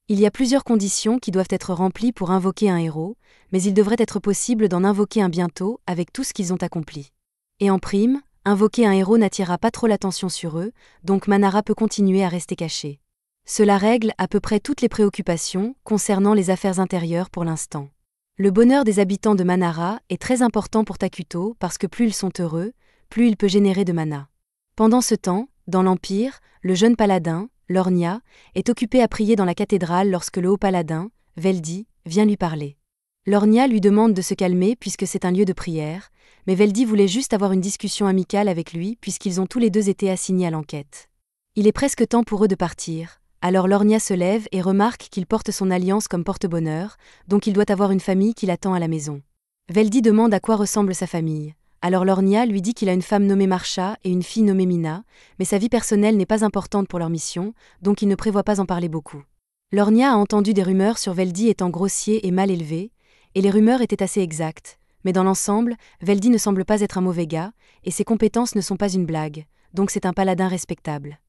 Il y a plusieurs conditions qui doivent être remplies pour invoquer un héros, mais il devrait être possible d'en invoquer un bientôt avec tout ce qu'ils ont accompli. Et en prime, invoquer un héros n'attirera pas trop l'attention sur eux, donc Manara peut continuer à rester caché. Cela règle à peu près toutes les préoccupations concernant les affaires intérieures pour l'instant. Le bonheur des habitants de Manara est très important pour Takuto parce que plus ils sont heureux, plus il peut générer de mana. Pendant ce temps, dans l'Empire, le jeune paladin, Lornia, est occupé à prier dans la cathédrale lorsque le haut paladin, Veldi, vient lui parler. Lornia lui demande de se calmer puisque c'est un lieu de prière, mais Veldi voulait juste avoir une discussion amicale avec lui puisqu'ils ont tous les deux été assignés à l'enquête. Il est presque temps pour eux de partir, alors Lornia se lève et remarque qu'il porte son alliance comme porte-bonheur, donc il doit avoir une famille qui l'attend à la maison. Veldi demande à quoi ressemble sa famille, Alors Lornia lui dit qu'il a une femme nommée Marsha et une fille nommée Mina, mais sa vie personnelle n'est pas importante pour leur mission, donc il ne prévoit pas en parler beaucoup. Lornia a entendu des rumeurs sur Veldy étant grossier et mal élevé, et les rumeurs étaient assez exactes, mais dans l'ensemble, Veldy ne semble pas être un mauvais gars, et ses compétences ne sont pas une blague, donc c'est un paladin respectable.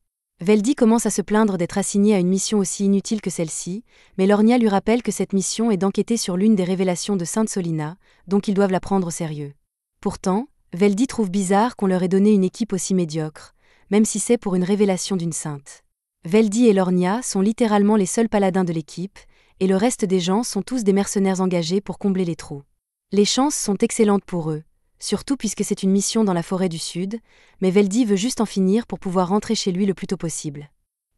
Veldy commence à se plaindre d'être assigné à une mission aussi inutile que celle-ci, mais Lornia lui rappelle que cette mission est d'enquêter sur l'une des révélations de Sainte Solina, donc ils doivent la prendre au sérieux. Pourtant, Veldy trouve bizarre qu'on leur ait donné une équipe aussi médiocre, même si c'est pour une révélation d'une sainte. Veldy et Lornia sont littéralement les seuls paladins de l'équipe, et le reste des gens sont tous des mercenaires engagés pour combler les trous. Les chances sont excellentes pour eux, surtout puisque c'est une mission dans la forêt du Sud, mais Veldy veut juste en finir pour pouvoir rentrer chez lui le plus tôt possible.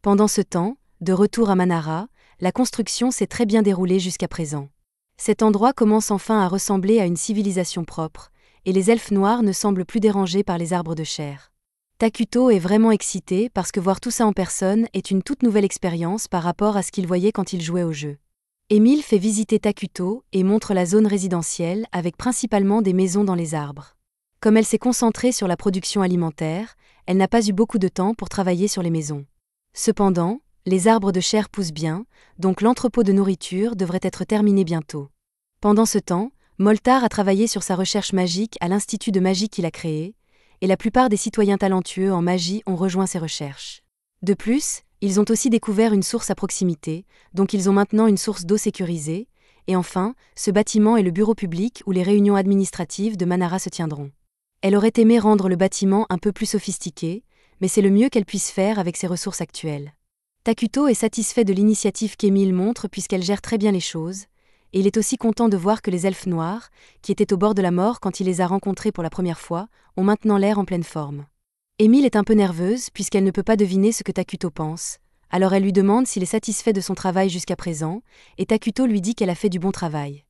Pendant ce temps, de retour à Manara, la construction s'est très bien déroulée jusqu'à présent. Cet endroit commence enfin à ressembler à une civilisation propre, et les elfes noirs ne semblent plus dérangés par les arbres de chair. Takuto est vraiment excité parce que voir tout ça en personne est une toute nouvelle expérience par rapport à ce qu'il voyait quand il jouait au jeu. Émile fait visiter Takuto et montre la zone résidentielle avec principalement des maisons dans les arbres. Comme elle s'est concentrée sur la production alimentaire, elle n'a pas eu beaucoup de temps pour travailler sur les maisons. Cependant, les arbres de chair poussent bien, donc l'entrepôt de nourriture devrait être terminé bientôt. Pendant ce temps, Moltar a travaillé sur sa recherche magique à l'Institut de magie qu'il a créé, et la plupart des citoyens talentueux en magie ont rejoint ses recherches. De plus, ils ont aussi découvert une source à proximité, donc ils ont maintenant une source d'eau sécurisée, et enfin, ce bâtiment est le bureau public où les réunions administratives de Manara se tiendront. Elle aurait aimé rendre le bâtiment un peu plus sophistiqué, mais c'est le mieux qu'elle puisse faire avec ses ressources actuelles. Takuto est satisfait de l'initiative qu'Émile montre puisqu'elle gère très bien les choses, et il est aussi content de voir que les elfes noirs, qui étaient au bord de la mort quand il les a rencontrés pour la première fois, ont maintenant l'air en pleine forme. Émile est un peu nerveuse puisqu'elle ne peut pas deviner ce que Takuto pense, alors elle lui demande s'il est satisfait de son travail jusqu'à présent, et Takuto lui dit qu'elle a fait du bon travail.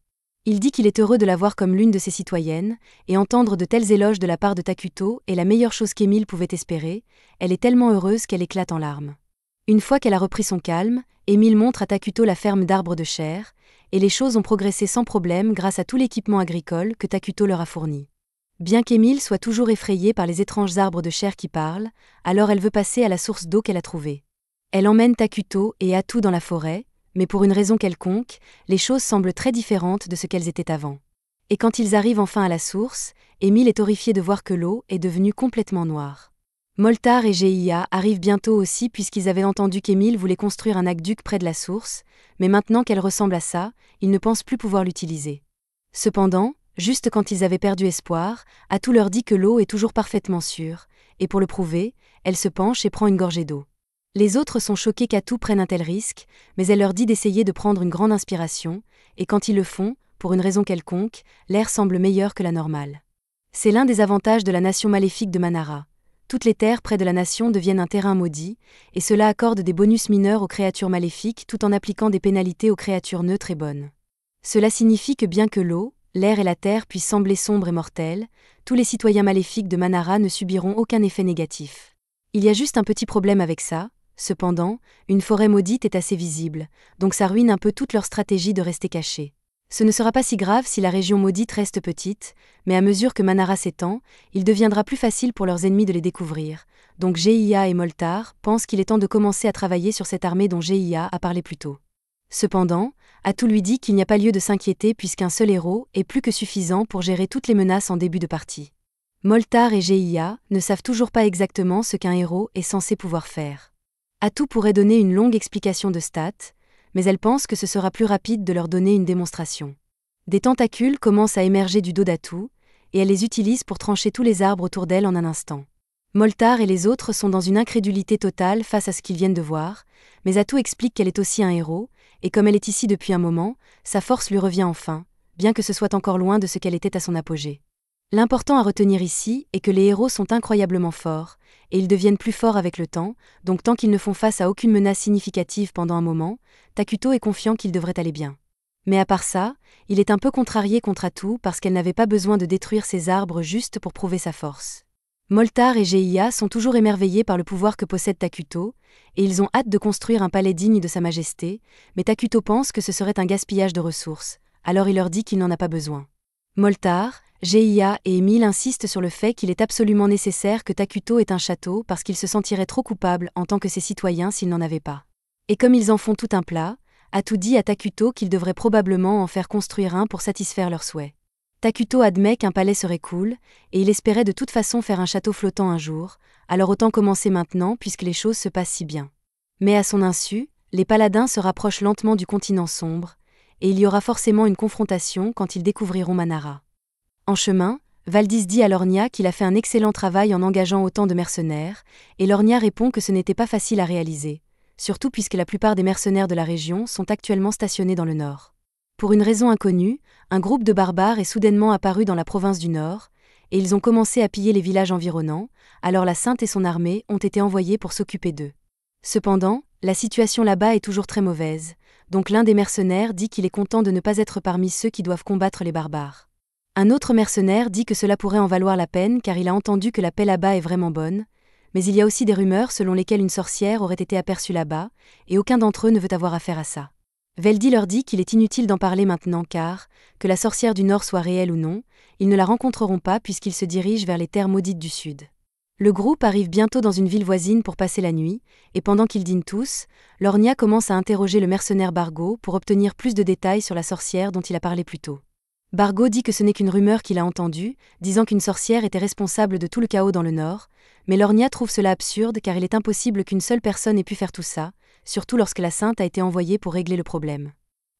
Il dit qu'il est heureux de la voir comme l'une de ses citoyennes, et entendre de tels éloges de la part de Takuto est la meilleure chose qu'Émile pouvait espérer, elle est tellement heureuse qu'elle éclate en larmes. Une fois qu'elle a repris son calme, Émile montre à Takuto la ferme d'arbres de chair, et les choses ont progressé sans problème grâce à tout l'équipement agricole que Takuto leur a fourni. Bien qu'Émile soit toujours effrayée par les étranges arbres de chair qui parlent, alors elle veut passer à la source d'eau qu'elle a trouvée. Elle emmène Takuto et Atu dans la forêt, mais pour une raison quelconque, les choses semblent très différentes de ce qu'elles étaient avant. Et quand ils arrivent enfin à la source, Émile est horrifié de voir que l'eau est devenue complètement noire. Moltar et Geia arrivent bientôt aussi puisqu'ils avaient entendu qu'Émile voulait construire un aqueduc près de la source, mais maintenant qu'elle ressemble à ça, ils ne pensent plus pouvoir l'utiliser. Cependant, juste quand ils avaient perdu espoir, Atu leur dit que l'eau est toujours parfaitement sûre, et pour le prouver, elle se penche et prend une gorgée d'eau. Les autres sont choqués qu'Atu prenne un tel risque, mais elle leur dit d'essayer de prendre une grande inspiration, et quand ils le font, pour une raison quelconque, l'air semble meilleur que la normale. C'est l'un des avantages de la nation maléfique de Manara. Toutes les terres près de la nation deviennent un terrain maudit, et cela accorde des bonus mineurs aux créatures maléfiques tout en appliquant des pénalités aux créatures neutres et bonnes. Cela signifie que bien que l'eau, l'air et la terre puissent sembler sombres et mortels, tous les citoyens maléfiques de Manara ne subiront aucun effet négatif. Il y a juste un petit problème avec ça, cependant, une forêt maudite est assez visible, donc ça ruine un peu toute leur stratégie de rester cachés. Ce ne sera pas si grave si la région maudite reste petite, mais à mesure que Manara s'étend, il deviendra plus facile pour leurs ennemis de les découvrir, donc Geia et Moltar pensent qu'il est temps de commencer à travailler sur cette armée dont Geia a parlé plus tôt. Cependant, Atu lui dit qu'il n'y a pas lieu de s'inquiéter puisqu'un seul héros est plus que suffisant pour gérer toutes les menaces en début de partie. Moltar et Geia ne savent toujours pas exactement ce qu'un héros est censé pouvoir faire. Atu pourrait donner une longue explication de stats, mais elle pense que ce sera plus rapide de leur donner une démonstration. Des tentacules commencent à émerger du dos d'Atu, et elle les utilise pour trancher tous les arbres autour d'elle en un instant. Moltar et les autres sont dans une incrédulité totale face à ce qu'ils viennent de voir, mais Atu explique qu'elle est aussi un héros, et comme elle est ici depuis un moment, sa force lui revient enfin, bien que ce soit encore loin de ce qu'elle était à son apogée. L'important à retenir ici est que les héros sont incroyablement forts, et ils deviennent plus forts avec le temps, donc tant qu'ils ne font face à aucune menace significative pendant un moment, Takuto est confiant qu'ils devraient aller bien. Mais à part ça, il est un peu contrarié contre Atu parce qu'elle n'avait pas besoin de détruire ces arbres juste pour prouver sa force. Moltar et Geia sont toujours émerveillés par le pouvoir que possède Takuto, et ils ont hâte de construire un palais digne de sa majesté, mais Takuto pense que ce serait un gaspillage de ressources, alors il leur dit qu'il n'en a pas besoin. Moltar, Gia et Émile insistent sur le fait qu'il est absolument nécessaire que Takuto ait un château parce qu'ils se sentiraient trop coupables en tant que ses citoyens s'ils n'en avaient pas. Et comme ils en font tout un plat, Atu dit à Takuto qu'il devrait probablement en faire construire un pour satisfaire leurs souhaits. Takuto admet qu'un palais serait cool, et il espérait de toute façon faire un château flottant un jour, alors autant commencer maintenant puisque les choses se passent si bien. Mais à son insu, les paladins se rapprochent lentement du continent sombre, et il y aura forcément une confrontation quand ils découvriront Manara. En chemin, Valdis dit à Lornia qu'il a fait un excellent travail en engageant autant de mercenaires, et Lornia répond que ce n'était pas facile à réaliser, surtout puisque la plupart des mercenaires de la région sont actuellement stationnés dans le nord. Pour une raison inconnue, un groupe de barbares est soudainement apparu dans la province du Nord, et ils ont commencé à piller les villages environnants, alors la Sainte et son armée ont été envoyés pour s'occuper d'eux. Cependant, la situation là-bas est toujours très mauvaise, donc l'un des mercenaires dit qu'il est content de ne pas être parmi ceux qui doivent combattre les barbares. Un autre mercenaire dit que cela pourrait en valoir la peine car il a entendu que la paix là-bas est vraiment bonne, mais il y a aussi des rumeurs selon lesquelles une sorcière aurait été aperçue là-bas, et aucun d'entre eux ne veut avoir affaire à ça. Veldi leur dit qu'il est inutile d'en parler maintenant car, que la sorcière du Nord soit réelle ou non, ils ne la rencontreront pas puisqu'ils se dirigent vers les terres maudites du Sud. Le groupe arrive bientôt dans une ville voisine pour passer la nuit, et pendant qu'ils dînent tous, Lornia commence à interroger le mercenaire Bargo pour obtenir plus de détails sur la sorcière dont il a parlé plus tôt. Bargo dit que ce n'est qu'une rumeur qu'il a entendue, disant qu'une sorcière était responsable de tout le chaos dans le Nord, mais Lornia trouve cela absurde car il est impossible qu'une seule personne ait pu faire tout ça, surtout lorsque la Sainte a été envoyée pour régler le problème.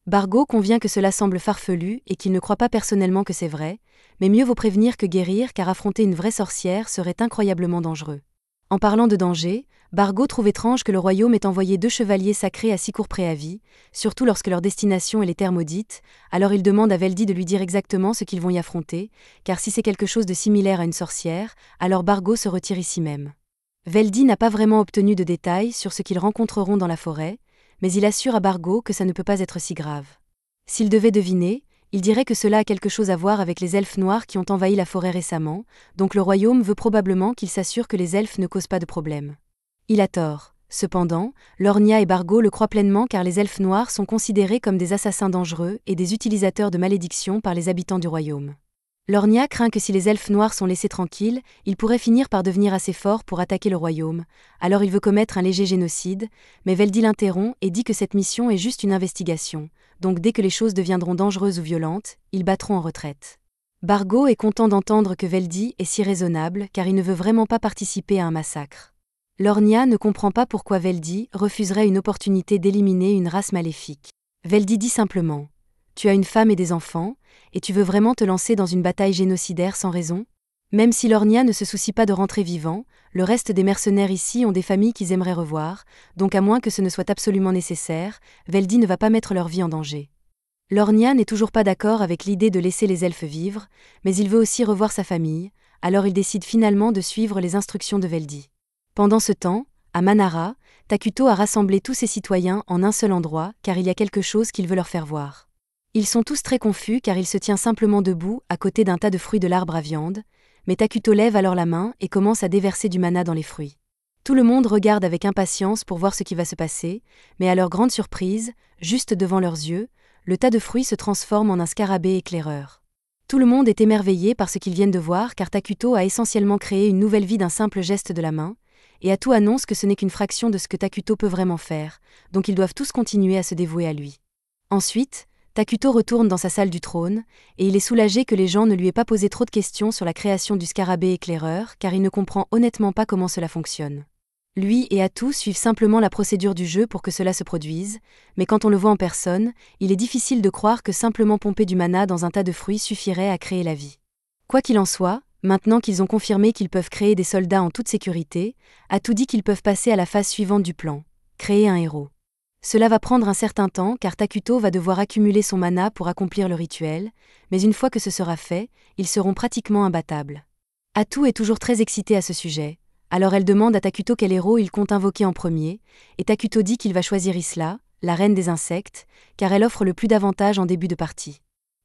Bargo convient que cela semble farfelu et qu'il ne croit pas personnellement que c'est vrai, mais mieux vaut prévenir que guérir car affronter une vraie sorcière serait incroyablement dangereux. En parlant de danger, Bargo trouve étrange que le royaume ait envoyé 2 chevaliers sacrés à si court préavis, surtout lorsque leur destination est les terres maudites, alors il demande à Veldi de lui dire exactement ce qu'ils vont y affronter, car si c'est quelque chose de similaire à une sorcière, alors Bargo se retire ici même. Veldi n'a pas vraiment obtenu de détails sur ce qu'ils rencontreront dans la forêt, mais il assure à Bargo que ça ne peut pas être si grave. S'il devait deviner, il dirait que cela a quelque chose à voir avec les elfes noirs qui ont envahi la forêt récemment, donc le royaume veut probablement qu'il s'assure que les elfes ne causent pas de problème. Il a tort. Cependant, Lornia et Bargo le croient pleinement car les elfes noirs sont considérés comme des assassins dangereux et des utilisateurs de malédictions par les habitants du royaume. Lornia craint que si les elfes noirs sont laissés tranquilles, ils pourraient finir par devenir assez forts pour attaquer le royaume, alors il veut commettre un léger génocide, mais Veldi l'interrompt et dit que cette mission est juste une investigation, donc dès que les choses deviendront dangereuses ou violentes, ils battront en retraite. Bargo est content d'entendre que Veldi est si raisonnable car il ne veut vraiment pas participer à un massacre. Lornia ne comprend pas pourquoi Veldi refuserait une opportunité d'éliminer une race maléfique. Veldi dit simplement « Tu as une femme et des enfants, et tu veux vraiment te lancer dans une bataille génocidaire sans raison ?» Même si Lornia ne se soucie pas de rentrer vivant, le reste des mercenaires ici ont des familles qu'ils aimeraient revoir, donc à moins que ce ne soit absolument nécessaire, Veldi ne va pas mettre leur vie en danger. Lornia n'est toujours pas d'accord avec l'idée de laisser les elfes vivre, mais il veut aussi revoir sa famille, alors il décide finalement de suivre les instructions de Veldi. Pendant ce temps, à Manara, Takuto a rassemblé tous ses citoyens en un seul endroit car il y a quelque chose qu'il veut leur faire voir. Ils sont tous très confus car il se tient simplement debout à côté d'un tas de fruits de l'arbre à viande, mais Takuto lève alors la main et commence à déverser du mana dans les fruits. Tout le monde regarde avec impatience pour voir ce qui va se passer, mais à leur grande surprise, juste devant leurs yeux, le tas de fruits se transforme en un scarabée éclaireur. Tout le monde est émerveillé par ce qu'ils viennent de voir car Takuto a essentiellement créé une nouvelle vie d'un simple geste de la main, et Atu annonce que ce n'est qu'une fraction de ce que Takuto peut vraiment faire, donc ils doivent tous continuer à se dévouer à lui. Ensuite, Takuto retourne dans sa salle du trône, et il est soulagé que les gens ne lui aient pas posé trop de questions sur la création du scarabée éclaireur car il ne comprend honnêtement pas comment cela fonctionne. Lui et Atu suivent simplement la procédure du jeu pour que cela se produise, mais quand on le voit en personne, il est difficile de croire que simplement pomper du mana dans un tas de fruits suffirait à créer la vie. Quoi qu'il en soit, maintenant qu'ils ont confirmé qu'ils peuvent créer des soldats en toute sécurité, Atu dit qu'ils peuvent passer à la phase suivante du plan, créer un héros. Cela va prendre un certain temps car Takuto va devoir accumuler son mana pour accomplir le rituel, mais une fois que ce sera fait, ils seront pratiquement imbattables. Atu est toujours très excitée à ce sujet, alors elle demande à Takuto quel héros il compte invoquer en premier, et Takuto dit qu'il va choisir Isla, la reine des insectes, car elle offre le plus d'avantages en début de partie.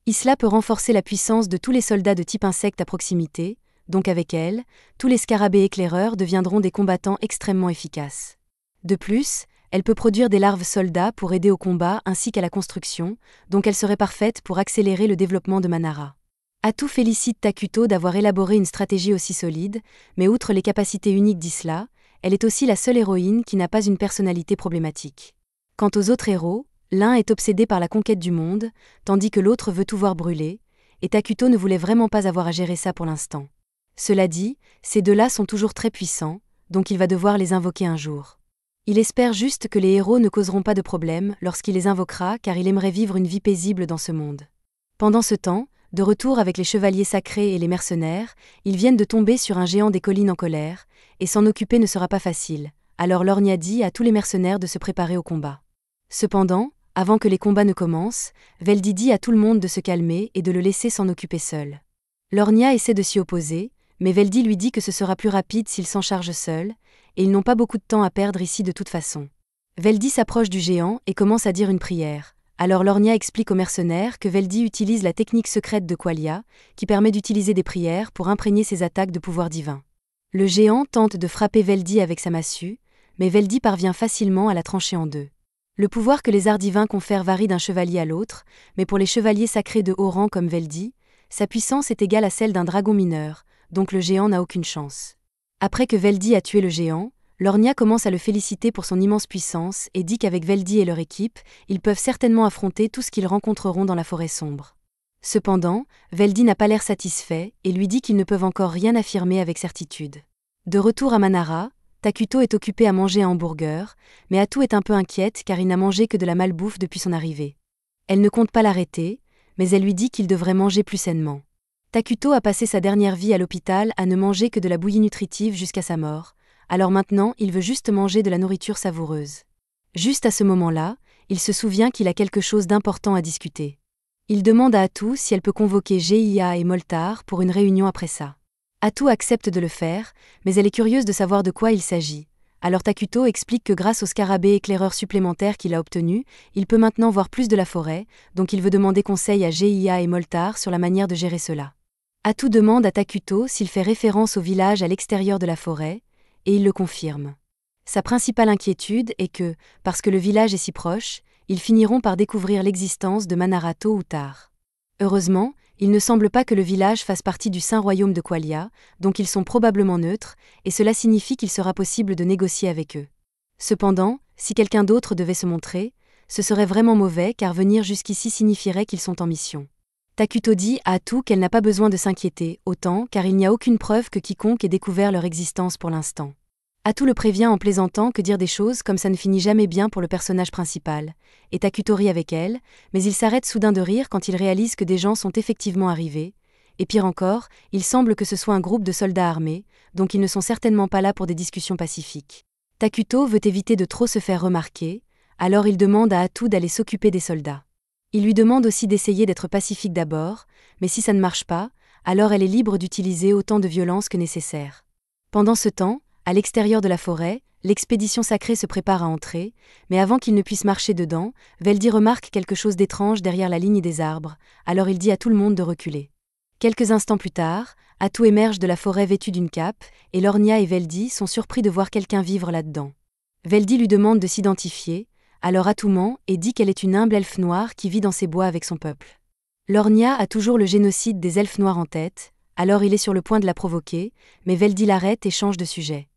Isla peut renforcer la puissance de tous les soldats de type insecte à proximité, donc avec elle, tous les scarabées éclaireurs deviendront des combattants extrêmement efficaces. De plus, elle peut produire des larves soldats pour aider au combat ainsi qu'à la construction, donc elle serait parfaite pour accélérer le développement de Manara. Atou félicite Takuto d'avoir élaboré une stratégie aussi solide, mais outre les capacités uniques d'Isla, elle est aussi la seule héroïne qui n'a pas une personnalité problématique. Quant aux autres héros, l'un est obsédé par la conquête du monde, tandis que l'autre veut tout voir brûler, et Takuto ne voulait vraiment pas avoir à gérer ça pour l'instant. Cela dit, ces deux-là sont toujours très puissants, donc il va devoir les invoquer un jour. Il espère juste que les héros ne causeront pas de problème lorsqu'il les invoquera car il aimerait vivre une vie paisible dans ce monde. Pendant ce temps, de retour avec les chevaliers sacrés et les mercenaires, ils viennent de tomber sur un géant des collines en colère, et s'en occuper ne sera pas facile, alors Lornia dit à tous les mercenaires de se préparer au combat. Cependant, avant que les combats ne commencent, Veldi dit à tout le monde de se calmer et de le laisser s'en occuper seul. Lornia essaie de s'y opposer, mais Veldi lui dit que ce sera plus rapide s'il s'en charge seul, et ils n'ont pas beaucoup de temps à perdre ici de toute façon. Veldi s'approche du géant et commence à dire une prière. Alors Lornia explique aux mercenaires que Veldi utilise la technique secrète de Qualia, qui permet d'utiliser des prières pour imprégner ses attaques de pouvoir divin. Le géant tente de frapper Veldi avec sa massue, mais Veldi parvient facilement à la trancher en deux. Le pouvoir que les arts divins confèrent varie d'un chevalier à l'autre, mais pour les chevaliers sacrés de haut rang comme Veldi, sa puissance est égale à celle d'un dragon mineur, donc le géant n'a aucune chance. Après que Veldi a tué le géant, Lornia commence à le féliciter pour son immense puissance et dit qu'avec Veldi et leur équipe, ils peuvent certainement affronter tout ce qu'ils rencontreront dans la forêt sombre. Cependant, Veldi n'a pas l'air satisfait et lui dit qu'ils ne peuvent encore rien affirmer avec certitude. De retour à Manara, Takuto est occupé à manger un hamburger, mais Atou est un peu inquiète car il n'a mangé que de la malbouffe depuis son arrivée. Elle ne compte pas l'arrêter, mais elle lui dit qu'il devrait manger plus sainement. Takuto a passé sa dernière vie à l'hôpital à ne manger que de la bouillie nutritive jusqu'à sa mort, alors maintenant il veut juste manger de la nourriture savoureuse. Juste à ce moment-là, il se souvient qu'il a quelque chose d'important à discuter. Il demande à Atou si elle peut convoquer Gia et Moltar pour une réunion après ça. Atou accepte de le faire, mais elle est curieuse de savoir de quoi il s'agit. Alors Takuto explique que grâce au scarabée éclaireur supplémentaire qu'il a obtenu, il peut maintenant voir plus de la forêt, donc il veut demander conseil à Gia et Moltar sur la manière de gérer cela. Atou demande à Takuto s'il fait référence au village à l'extérieur de la forêt, et il le confirme. Sa principale inquiétude est que, parce que le village est si proche, ils finiront par découvrir l'existence de Manara tôt ou tard. Heureusement, il ne semble pas que le village fasse partie du saint royaume de Qualia, donc ils sont probablement neutres, et cela signifie qu'il sera possible de négocier avec eux. Cependant, si quelqu'un d'autre devait se montrer, ce serait vraiment mauvais car venir jusqu'ici signifierait qu'ils sont en mission. Takuto dit à Atou qu'elle n'a pas besoin de s'inquiéter, autant car il n'y a aucune preuve que quiconque ait découvert leur existence pour l'instant. Atou le prévient en plaisantant que dire des choses comme ça ne finit jamais bien pour le personnage principal, et Takuto rit avec elle, mais il s'arrête soudain de rire quand il réalise que des gens sont effectivement arrivés, et pire encore, il semble que ce soit un groupe de soldats armés, donc ils ne sont certainement pas là pour des discussions pacifiques. Takuto veut éviter de trop se faire remarquer, alors il demande à Atou d'aller s'occuper des soldats. Il lui demande aussi d'essayer d'être pacifique d'abord, mais si ça ne marche pas, alors elle est libre d'utiliser autant de violence que nécessaire. Pendant ce temps, à l'extérieur de la forêt, l'expédition sacrée se prépare à entrer, mais avant qu'il ne puisse marcher dedans, Veldi remarque quelque chose d'étrange derrière la ligne des arbres, alors il dit à tout le monde de reculer. Quelques instants plus tard, Atou émerge de la forêt vêtu d'une cape, et Lornia et Veldi sont surpris de voir quelqu'un vivre là-dedans. Veldi lui demande de s'identifier, alors Atou ment et dit qu'elle est une humble elfe noire qui vit dans ces bois avec son peuple. Lornia a toujours le génocide des elfes noirs en tête, alors il est sur le point de la provoquer, mais Veldi l'arrête et change de sujet.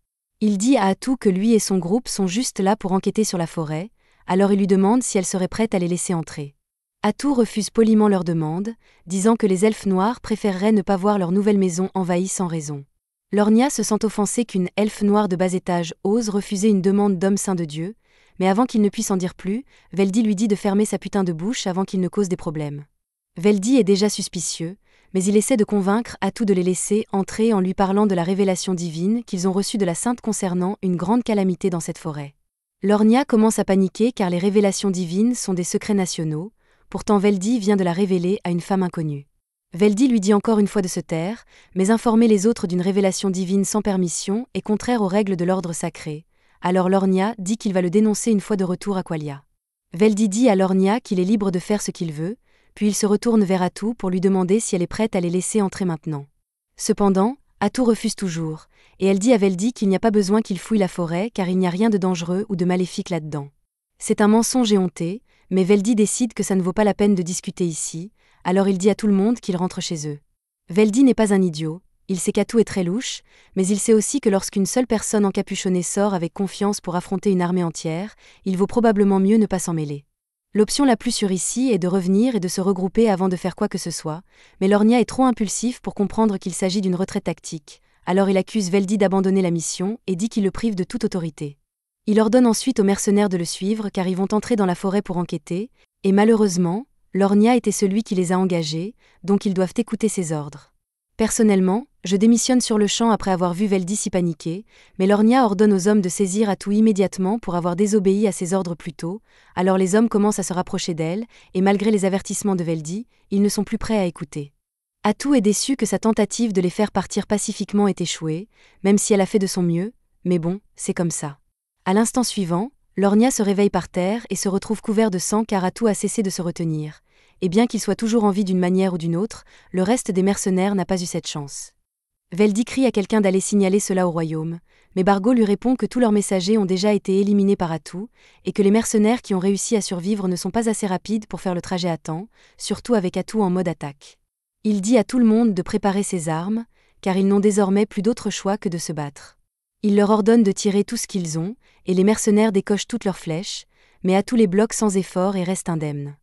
Il dit à Atou que lui et son groupe sont juste là pour enquêter sur la forêt, alors il lui demande si elle serait prête à les laisser entrer. Atou refuse poliment leur demande, disant que les elfes noirs préféreraient ne pas voir leur nouvelle maison envahie sans raison. Lornia se sent offensée qu'une elfe noire de bas étage ose refuser une demande d'homme saint de Dieu, mais avant qu'il ne puisse en dire plus, Veldi lui dit de fermer sa putain de bouche avant qu'il ne cause des problèmes. Veldi est déjà suspicieux, mais il essaie de convaincre Atou de les laisser entrer en lui parlant de la révélation divine qu'ils ont reçue de la Sainte concernant une grande calamité dans cette forêt. Lornia commence à paniquer car les révélations divines sont des secrets nationaux, pourtant Veldi vient de la révéler à une femme inconnue. Veldi lui dit encore une fois de se taire, mais informer les autres d'une révélation divine sans permission est contraire aux règles de l'ordre sacré. Alors Lornia dit qu'il va le dénoncer une fois de retour à Qualia. Veldi dit à Lornia qu'il est libre de faire ce qu'il veut, puis il se retourne vers Atou pour lui demander si elle est prête à les laisser entrer maintenant. Cependant, Atou refuse toujours, et elle dit à Veldi qu'il n'y a pas besoin qu'il fouille la forêt car il n'y a rien de dangereux ou de maléfique là-dedans. C'est un mensonge éhonté, mais Veldi décide que ça ne vaut pas la peine de discuter ici, alors il dit à tout le monde qu'ils rentrent chez eux. Veldy n'est pas un idiot, il sait qu'Atou est très louche, mais il sait aussi que lorsqu'une seule personne encapuchonnée sort avec confiance pour affronter une armée entière, il vaut probablement mieux ne pas s'en mêler. L'option la plus sûre ici est de revenir et de se regrouper avant de faire quoi que ce soit, mais Lornia est trop impulsif pour comprendre qu'il s'agit d'une retraite tactique, alors il accuse Veldy d'abandonner la mission et dit qu'il le prive de toute autorité. Il ordonne ensuite aux mercenaires de le suivre car ils vont entrer dans la forêt pour enquêter, et malheureusement, Lornia était celui qui les a engagés, donc ils doivent écouter ses ordres. Personnellement, je démissionne sur le champ après avoir vu Veldy si paniquer, mais Lornia ordonne aux hommes de saisir Atou immédiatement pour avoir désobéi à ses ordres plus tôt, alors les hommes commencent à se rapprocher d'elle, et malgré les avertissements de Veldy, ils ne sont plus prêts à écouter. Atou est déçu que sa tentative de les faire partir pacifiquement ait échoué, même si elle a fait de son mieux, mais bon, c'est comme ça. À l'instant suivant, Lornia se réveille par terre et se retrouve couvert de sang car Atou a cessé de se retenir. Et bien qu'il soit toujours en vie d'une manière ou d'une autre, le reste des mercenaires n'a pas eu cette chance. Veldy crie à quelqu'un d'aller signaler cela au royaume, mais Bargo lui répond que tous leurs messagers ont déjà été éliminés par Atou, et que les mercenaires qui ont réussi à survivre ne sont pas assez rapides pour faire le trajet à temps, surtout avec Atou en mode attaque. Il dit à tout le monde de préparer ses armes, car ils n'ont désormais plus d'autre choix que de se battre. Il leur ordonne de tirer tout ce qu'ils ont, et les mercenaires décochent toutes leurs flèches, mais Atou les bloque sans effort et reste indemne.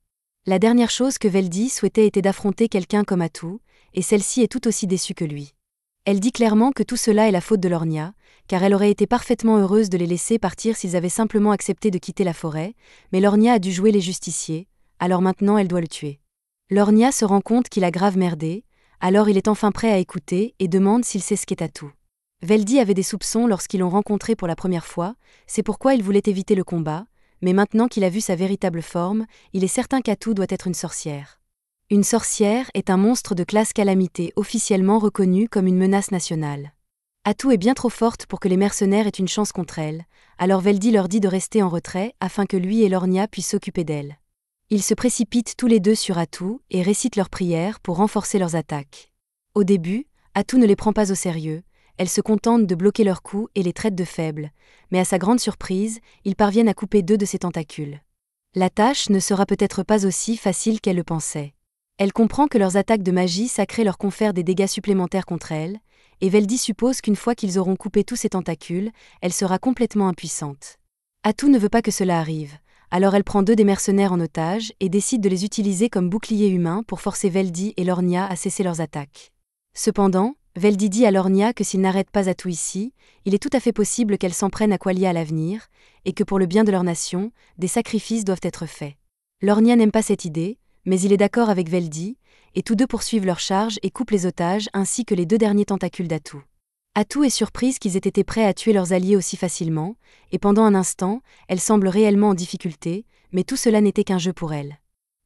La dernière chose que Veldy souhaitait était d'affronter quelqu'un comme Atou, et celle-ci est tout aussi déçue que lui. Elle dit clairement que tout cela est la faute de Lornia, car elle aurait été parfaitement heureuse de les laisser partir s'ils avaient simplement accepté de quitter la forêt, mais Lornia a dû jouer les justiciers, alors maintenant elle doit le tuer. Lornia se rend compte qu'il a grave merdé, alors il est enfin prêt à écouter et demande s'il sait ce qu'est Atou. Veldy avait des soupçons lorsqu'ils l'ont rencontré pour la première fois, c'est pourquoi il voulait éviter le combat, mais maintenant qu'il a vu sa véritable forme, il est certain qu'Atou doit être une sorcière. Une sorcière est un monstre de classe calamité officiellement reconnu comme une menace nationale. Atou est bien trop forte pour que les mercenaires aient une chance contre elle, alors Veldy leur dit de rester en retrait afin que lui et Lornia puissent s'occuper d'elle. Ils se précipitent tous les deux sur Atou et récitent leurs prières pour renforcer leurs attaques. Au début, Atou ne les prend pas au sérieux, elle se contente de bloquer leurs coups et les traite de faibles, mais à sa grande surprise, ils parviennent à couper 2 de ses tentacules. La tâche ne sera peut-être pas aussi facile qu'elle le pensait. Elle comprend que leurs attaques de magie sacrée leur confèrent des dégâts supplémentaires contre elle, et Veldy suppose qu'une fois qu'ils auront coupé tous ses tentacules, elle sera complètement impuissante. Atou ne veut pas que cela arrive, alors elle prend 2 des mercenaires en otage et décide de les utiliser comme boucliers humains pour forcer Veldy et Lornia à cesser leurs attaques. Cependant, Veldy dit à Lornia que s'il n'arrête pas Atou ici, il est tout à fait possible qu'elle s'en prenne à Qualia à l'avenir, et que pour le bien de leur nation, des sacrifices doivent être faits. Lornia n'aime pas cette idée, mais il est d'accord avec Veldy, et tous deux poursuivent leur charge et coupent les otages ainsi que les 2 derniers tentacules d'Atou. Atou est surprise qu'ils aient été prêts à tuer leurs alliés aussi facilement, et pendant un instant, elle semble réellement en difficulté, mais tout cela n'était qu'un jeu pour elle.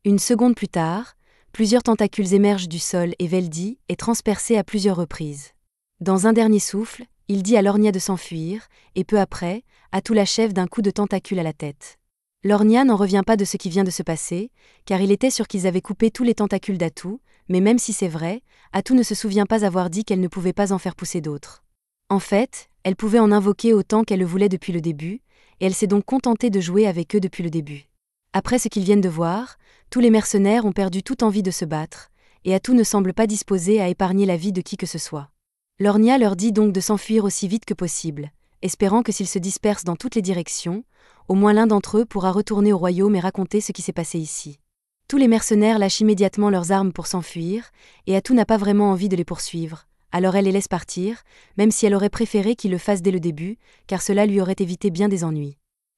Une seconde plus tard, plusieurs tentacules émergent du sol et Veldy est transpercée à plusieurs reprises. Dans un dernier souffle, il dit à Lornia de s'enfuir, et peu après, Atou l'achève d'un coup de tentacule à la tête. Lornia n'en revient pas de ce qui vient de se passer, car il était sûr qu'ils avaient coupé tous les tentacules d'Atou, mais même si c'est vrai, Atou ne se souvient pas avoir dit qu'elle ne pouvait pas en faire pousser d'autres. En fait, elle pouvait en invoquer autant qu'elle le voulait depuis le début, et elle s'est donc contentée de jouer avec eux depuis le début. Après ce qu'ils viennent de voir, tous les mercenaires ont perdu toute envie de se battre, et Atou ne semble pas disposé à épargner la vie de qui que ce soit. Lornia leur dit donc de s'enfuir aussi vite que possible, espérant que s'ils se dispersent dans toutes les directions, au moins l'un d'entre eux pourra retourner au royaume et raconter ce qui s'est passé ici. Tous les mercenaires lâchent immédiatement leurs armes pour s'enfuir, et Atou n'a pas vraiment envie de les poursuivre, alors elle les laisse partir, même si elle aurait préféré qu'ils le fassent dès le début, car cela lui aurait évité bien des ennuis.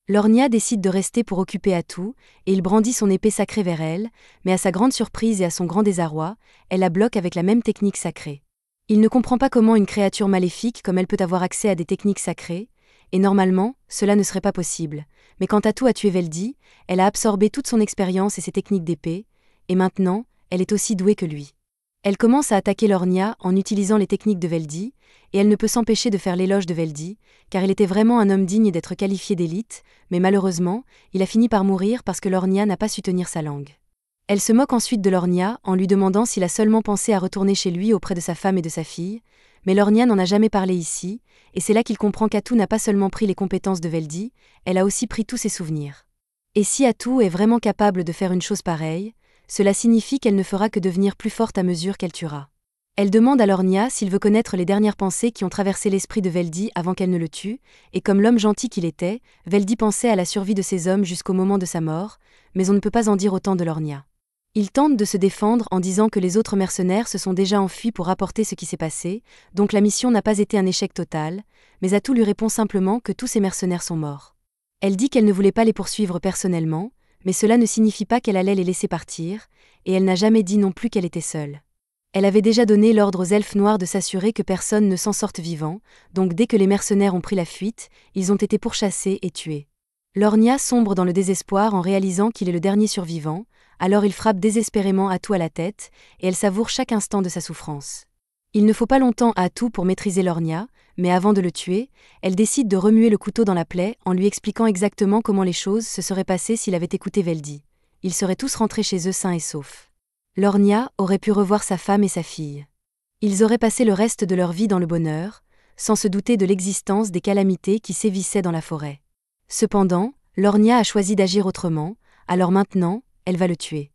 Lornia décide de rester pour occuper Atou, et il brandit son épée sacrée vers elle, mais à sa grande surprise et à son grand désarroi, elle la bloque avec la même technique sacrée. Il ne comprend pas comment une créature maléfique comme elle peut avoir accès à des techniques sacrées, et normalement, cela ne serait pas possible. Mais quand Atou a tué Veldy, elle a absorbé toute son expérience et ses techniques d'épée, et maintenant, elle est aussi douée que lui. Elle commence à attaquer Lornia en utilisant les techniques de Veldy, et elle ne peut s'empêcher de faire l'éloge de Veldy, car il était vraiment un homme digne d'être qualifié d'élite, mais malheureusement, il a fini par mourir parce que Lornia n'a pas su tenir sa langue. Elle se moque ensuite de Lornia en lui demandant s'il a seulement pensé à retourner chez lui auprès de sa femme et de sa fille, mais Lornia n'en a jamais parlé ici, et c'est là qu'il comprend qu'Atou n'a pas seulement pris les compétences de Veldy, elle a aussi pris tous ses souvenirs. Et si Atou est vraiment capable de faire une chose pareille, cela signifie qu'elle ne fera que devenir plus forte à mesure qu'elle tuera. Elle demande à Lornia s'il veut connaître les dernières pensées qui ont traversé l'esprit de Veldy avant qu'elle ne le tue, et comme l'homme gentil qu'il était, Veldy pensait à la survie de ses hommes jusqu'au moment de sa mort, mais on ne peut pas en dire autant de Lornia. Il tente de se défendre en disant que les autres mercenaires se sont déjà enfuis pour rapporter ce qui s'est passé, donc la mission n'a pas été un échec total, mais Atou lui répond simplement que tous ces mercenaires sont morts. Elle dit qu'elle ne voulait pas les poursuivre personnellement, mais cela ne signifie pas qu'elle allait les laisser partir, et elle n'a jamais dit non plus qu'elle était seule. Elle avait déjà donné l'ordre aux elfes noirs de s'assurer que personne ne s'en sorte vivant, donc dès que les mercenaires ont pris la fuite, ils ont été pourchassés et tués. Lornia sombre dans le désespoir en réalisant qu'il est le dernier survivant, alors il frappe désespérément Atou à la tête, et elle savoure chaque instant de sa souffrance. Il ne faut pas longtemps à Atou pour maîtriser Lornia, mais avant de le tuer, elle décide de remuer le couteau dans la plaie en lui expliquant exactement comment les choses se seraient passées s'il avait écouté Veldy. Ils seraient tous rentrés chez eux sains et saufs. Lornia aurait pu revoir sa femme et sa fille. Ils auraient passé le reste de leur vie dans le bonheur, sans se douter de l'existence des calamités qui sévissaient dans la forêt. Cependant, Lornia a choisi d'agir autrement, alors maintenant, elle va le tuer.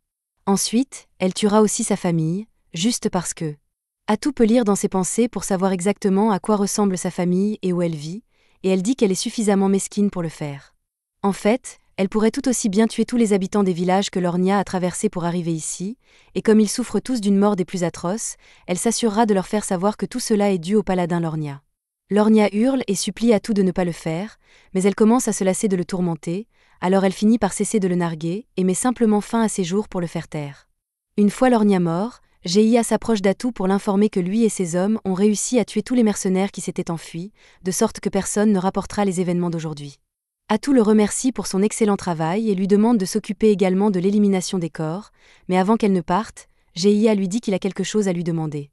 Ensuite, elle tuera aussi sa famille, juste parce que. Atou peut lire dans ses pensées pour savoir exactement à quoi ressemble sa famille et où elle vit, et elle dit qu'elle est suffisamment mesquine pour le faire. En fait, elle pourrait tout aussi bien tuer tous les habitants des villages que Lornia a traversés pour arriver ici, et comme ils souffrent tous d'une mort des plus atroces, elle s'assurera de leur faire savoir que tout cela est dû au paladin Lornia. Lornia hurle et supplie Atou de ne pas le faire, mais elle commence à se lasser de le tourmenter, alors elle finit par cesser de le narguer et met simplement fin à ses jours pour le faire taire. Une fois Lornia mort, Geia s'approche d'Atou pour l'informer que lui et ses hommes ont réussi à tuer tous les mercenaires qui s'étaient enfuis, de sorte que personne ne rapportera les événements d'aujourd'hui. Atou le remercie pour son excellent travail et lui demande de s'occuper également de l'élimination des corps, mais avant qu'elle ne parte, Geia lui dit qu'il a quelque chose à lui demander.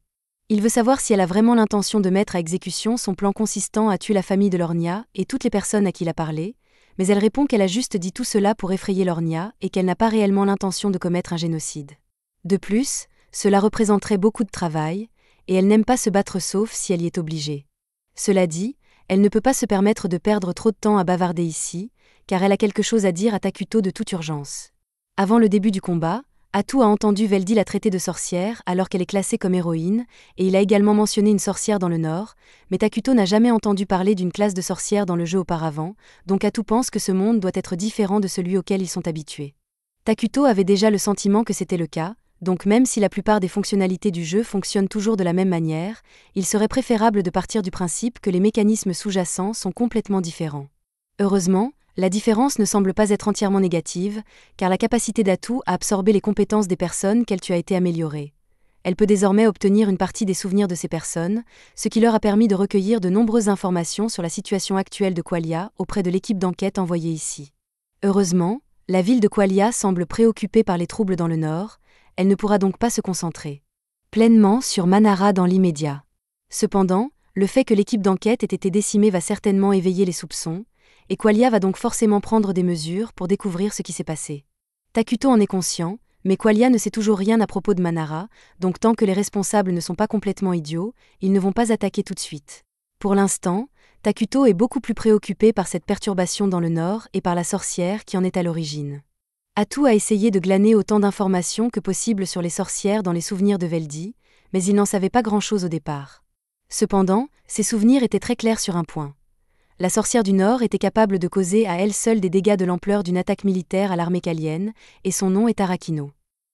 Il veut savoir si elle a vraiment l'intention de mettre à exécution son plan consistant à tuer la famille de Lornia et toutes les personnes à qui il a parlé, mais elle répond qu'elle a juste dit tout cela pour effrayer Lornia et qu'elle n'a pas réellement l'intention de commettre un génocide. De plus, cela représenterait beaucoup de travail, et elle n'aime pas se battre sauf si elle y est obligée. Cela dit, elle ne peut pas se permettre de perdre trop de temps à bavarder ici, car elle a quelque chose à dire à Takuto de toute urgence. Avant le début du combat, Atou a entendu Veldy la traiter de sorcière alors qu'elle est classée comme héroïne, et il a également mentionné une sorcière dans le Nord, mais Takuto n'a jamais entendu parler d'une classe de sorcières dans le jeu auparavant, donc Atou pense que ce monde doit être différent de celui auquel ils sont habitués. Takuto avait déjà le sentiment que c'était le cas, donc même si la plupart des fonctionnalités du jeu fonctionnent toujours de la même manière, il serait préférable de partir du principe que les mécanismes sous-jacents sont complètement différents. Heureusement, la différence ne semble pas être entièrement négative, car la capacité d'Atou à absorber les compétences des personnes qu'elle tue a été améliorée. Elle peut désormais obtenir une partie des souvenirs de ces personnes, ce qui leur a permis de recueillir de nombreuses informations sur la situation actuelle de Qualia auprès de l'équipe d'enquête envoyée ici. Heureusement, la ville de Qualia semble préoccupée par les troubles dans le Nord, elle ne pourra donc pas se concentrer pleinement sur Manara dans l'immédiat. Cependant, le fait que l'équipe d'enquête ait été décimée va certainement éveiller les soupçons, et Qualia va donc forcément prendre des mesures pour découvrir ce qui s'est passé. Takuto en est conscient, mais Qualia ne sait toujours rien à propos de Manara, donc tant que les responsables ne sont pas complètement idiots, ils ne vont pas attaquer tout de suite. Pour l'instant, Takuto est beaucoup plus préoccupé par cette perturbation dans le Nord et par la sorcière qui en est à l'origine. Atou a essayé de glaner autant d'informations que possible sur les sorcières dans les souvenirs de Veldy, mais il n'en savait pas grand-chose au départ. Cependant, ses souvenirs étaient très clairs sur un point. La sorcière du Nord était capable de causer à elle seule des dégâts de l'ampleur d'une attaque militaire à l'armée kalienne, et son nom est Arakino.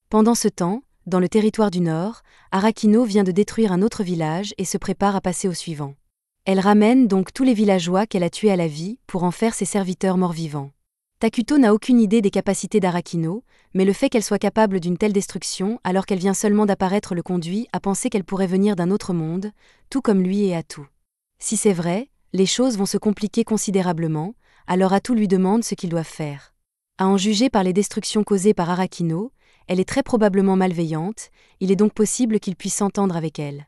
Pendant ce temps, dans le territoire du Nord, Arakino vient de détruire un autre village et se prépare à passer au suivant. Elle ramène donc tous les villageois qu'elle a tués à la vie pour en faire ses serviteurs morts-vivants. Takuto n'a aucune idée des capacités d'Arakino, mais le fait qu'elle soit capable d'une telle destruction alors qu'elle vient seulement d'apparaître le conduit à penser qu'elle pourrait venir d'un autre monde, tout comme lui et Atou. Si c'est vrai, les choses vont se compliquer considérablement, alors Atou lui demande ce qu'ils doivent faire. À en juger par les destructions causées par Arakino, elle est très probablement malveillante, il est donc possible qu'il puisse s'entendre avec elle.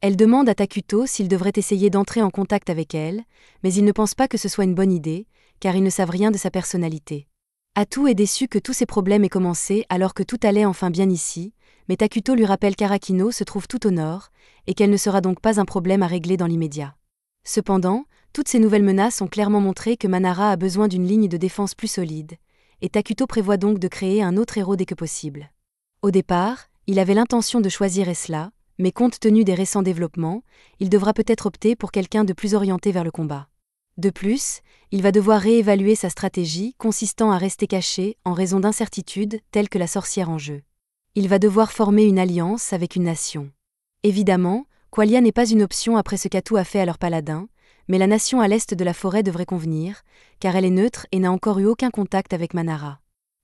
Elle demande à Takuto s'il devrait essayer d'entrer en contact avec elle, mais il ne pense pas que ce soit une bonne idée, car ils ne savent rien de sa personnalité. Atou est déçu que tous ces problèmes aient commencé alors que tout allait enfin bien ici, mais Takuto lui rappelle qu'Arakino se trouve tout au nord, et qu'elle ne sera donc pas un problème à régler dans l'immédiat. Cependant, toutes ces nouvelles menaces ont clairement montré que Manara a besoin d'une ligne de défense plus solide, et Takuto prévoit donc de créer un autre héros dès que possible. Au départ, il avait l'intention de choisir Esla, Mais compte tenu des récents développements, il devra peut-être opter pour quelqu'un de plus orienté vers le combat. De plus, il va devoir réévaluer sa stratégie consistant à rester caché en raison d'incertitudes telles que la sorcière en jeu. Il va devoir former une alliance avec une nation. Évidemment, Qualia n'est pas une option après ce qu'Atu a fait à leur paladin, mais la nation à l'est de la forêt devrait convenir, car elle est neutre et n'a encore eu aucun contact avec Manara.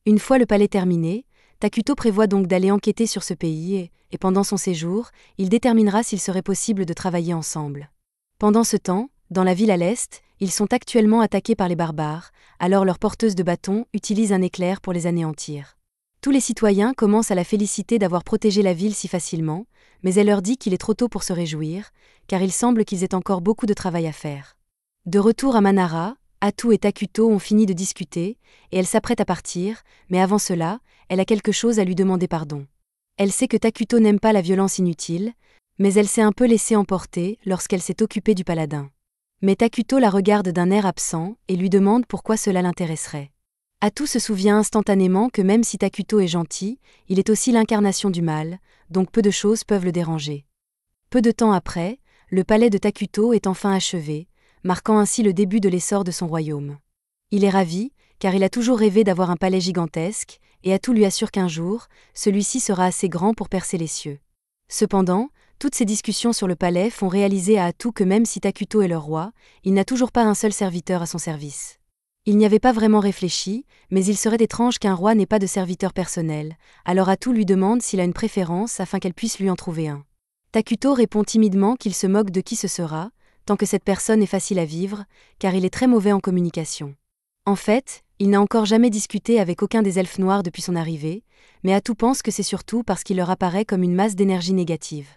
Une fois le palais terminé, Takuto prévoit donc d'aller enquêter sur ce pays et pendant son séjour, il déterminera s'il serait possible de travailler ensemble. Pendant ce temps, dans la ville à l'est, ils sont actuellement attaqués par les barbares, alors leur porteuse de bâton utilise un éclair pour les anéantir. Tous les citoyens commencent à la féliciter d'avoir protégé la ville si facilement, mais elle leur dit qu'il est trop tôt pour se réjouir, car il semble qu'ils aient encore beaucoup de travail à faire. De retour à Manara, Atu et Takuto ont fini de discuter, et elle s'apprête à partir, mais avant cela, elle a quelque chose à lui demander pardon. Elle sait que Takuto n'aime pas la violence inutile, mais elle s'est un peu laissée emporter lorsqu'elle s'est occupée du paladin. Mais Takuto la regarde d'un air absent et lui demande pourquoi cela l'intéresserait. Atu se souvient instantanément que même si Takuto est gentil, il est aussi l'incarnation du mal, donc peu de choses peuvent le déranger. Peu de temps après, le palais de Takuto est enfin achevé, marquant ainsi le début de l'essor de son royaume. Il est ravi, car il a toujours rêvé d'avoir un palais gigantesque, et Atu lui assure qu'un jour, celui-ci sera assez grand pour percer les cieux. Cependant, toutes ces discussions sur le palais font réaliser à Atu que même si Takuto est leur roi, il n'a toujours pas un seul serviteur à son service. Il n'y avait pas vraiment réfléchi, mais il serait étrange qu'un roi n'ait pas de serviteur personnel, alors Atu lui demande s'il a une préférence afin qu'elle puisse lui en trouver un. Takuto répond timidement qu'il se moque de qui ce sera, tant que cette personne est facile à vivre, car il est très mauvais en communication. En fait, il n'a encore jamais discuté avec aucun des elfes noirs depuis son arrivée, mais Atu pense que c'est surtout parce qu'il leur apparaît comme une masse d'énergie négative.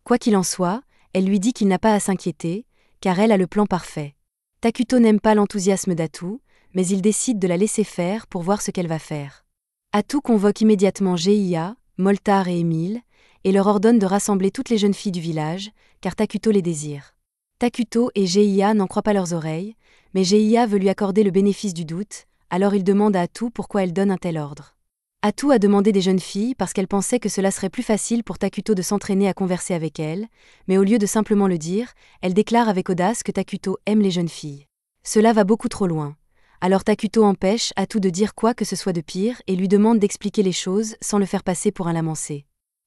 Quoi qu'il en soit, elle lui dit qu'il n'a pas à s'inquiéter, car elle a le plan parfait. Takuto n'aime pas l'enthousiasme d'Atu, mais il décide de la laisser faire pour voir ce qu'elle va faire. Atu convoque immédiatement Geiya, Moltar et Émile, et leur ordonne de rassembler toutes les jeunes filles du village, car Takuto les désire. Takuto et Geiya n'en croient pas leurs oreilles, mais Geiya veut lui accorder le bénéfice du doute, alors il demande à Atu pourquoi elle donne un tel ordre. Atu a demandé des jeunes filles parce qu'elle pensait que cela serait plus facile pour Takuto de s'entraîner à converser avec elle, mais au lieu de simplement le dire, elle déclare avec audace que Takuto aime les jeunes filles. Cela va beaucoup trop loin. Alors Takuto empêche Atu de dire quoi que ce soit de pire et lui demande d'expliquer les choses sans le faire passer pour un lamancé.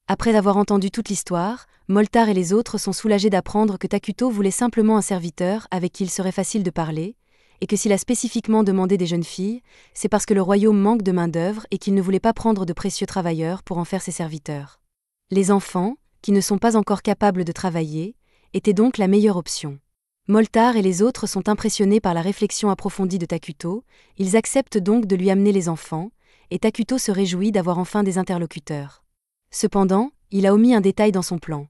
Après avoir entendu toute l'histoire, Moltar et les autres sont soulagés d'apprendre que Takuto voulait simplement un serviteur avec qui il serait facile de parler, et que s'il a spécifiquement demandé des jeunes filles, c'est parce que le royaume manque de main-d'œuvre et qu'il ne voulait pas prendre de précieux travailleurs pour en faire ses serviteurs. Les enfants, qui ne sont pas encore capables de travailler, étaient donc la meilleure option. Moltar et les autres sont impressionnés par la réflexion approfondie de Takuto, ils acceptent donc de lui amener les enfants, et Takuto se réjouit d'avoir enfin des interlocuteurs. Cependant, il a omis un détail dans son plan.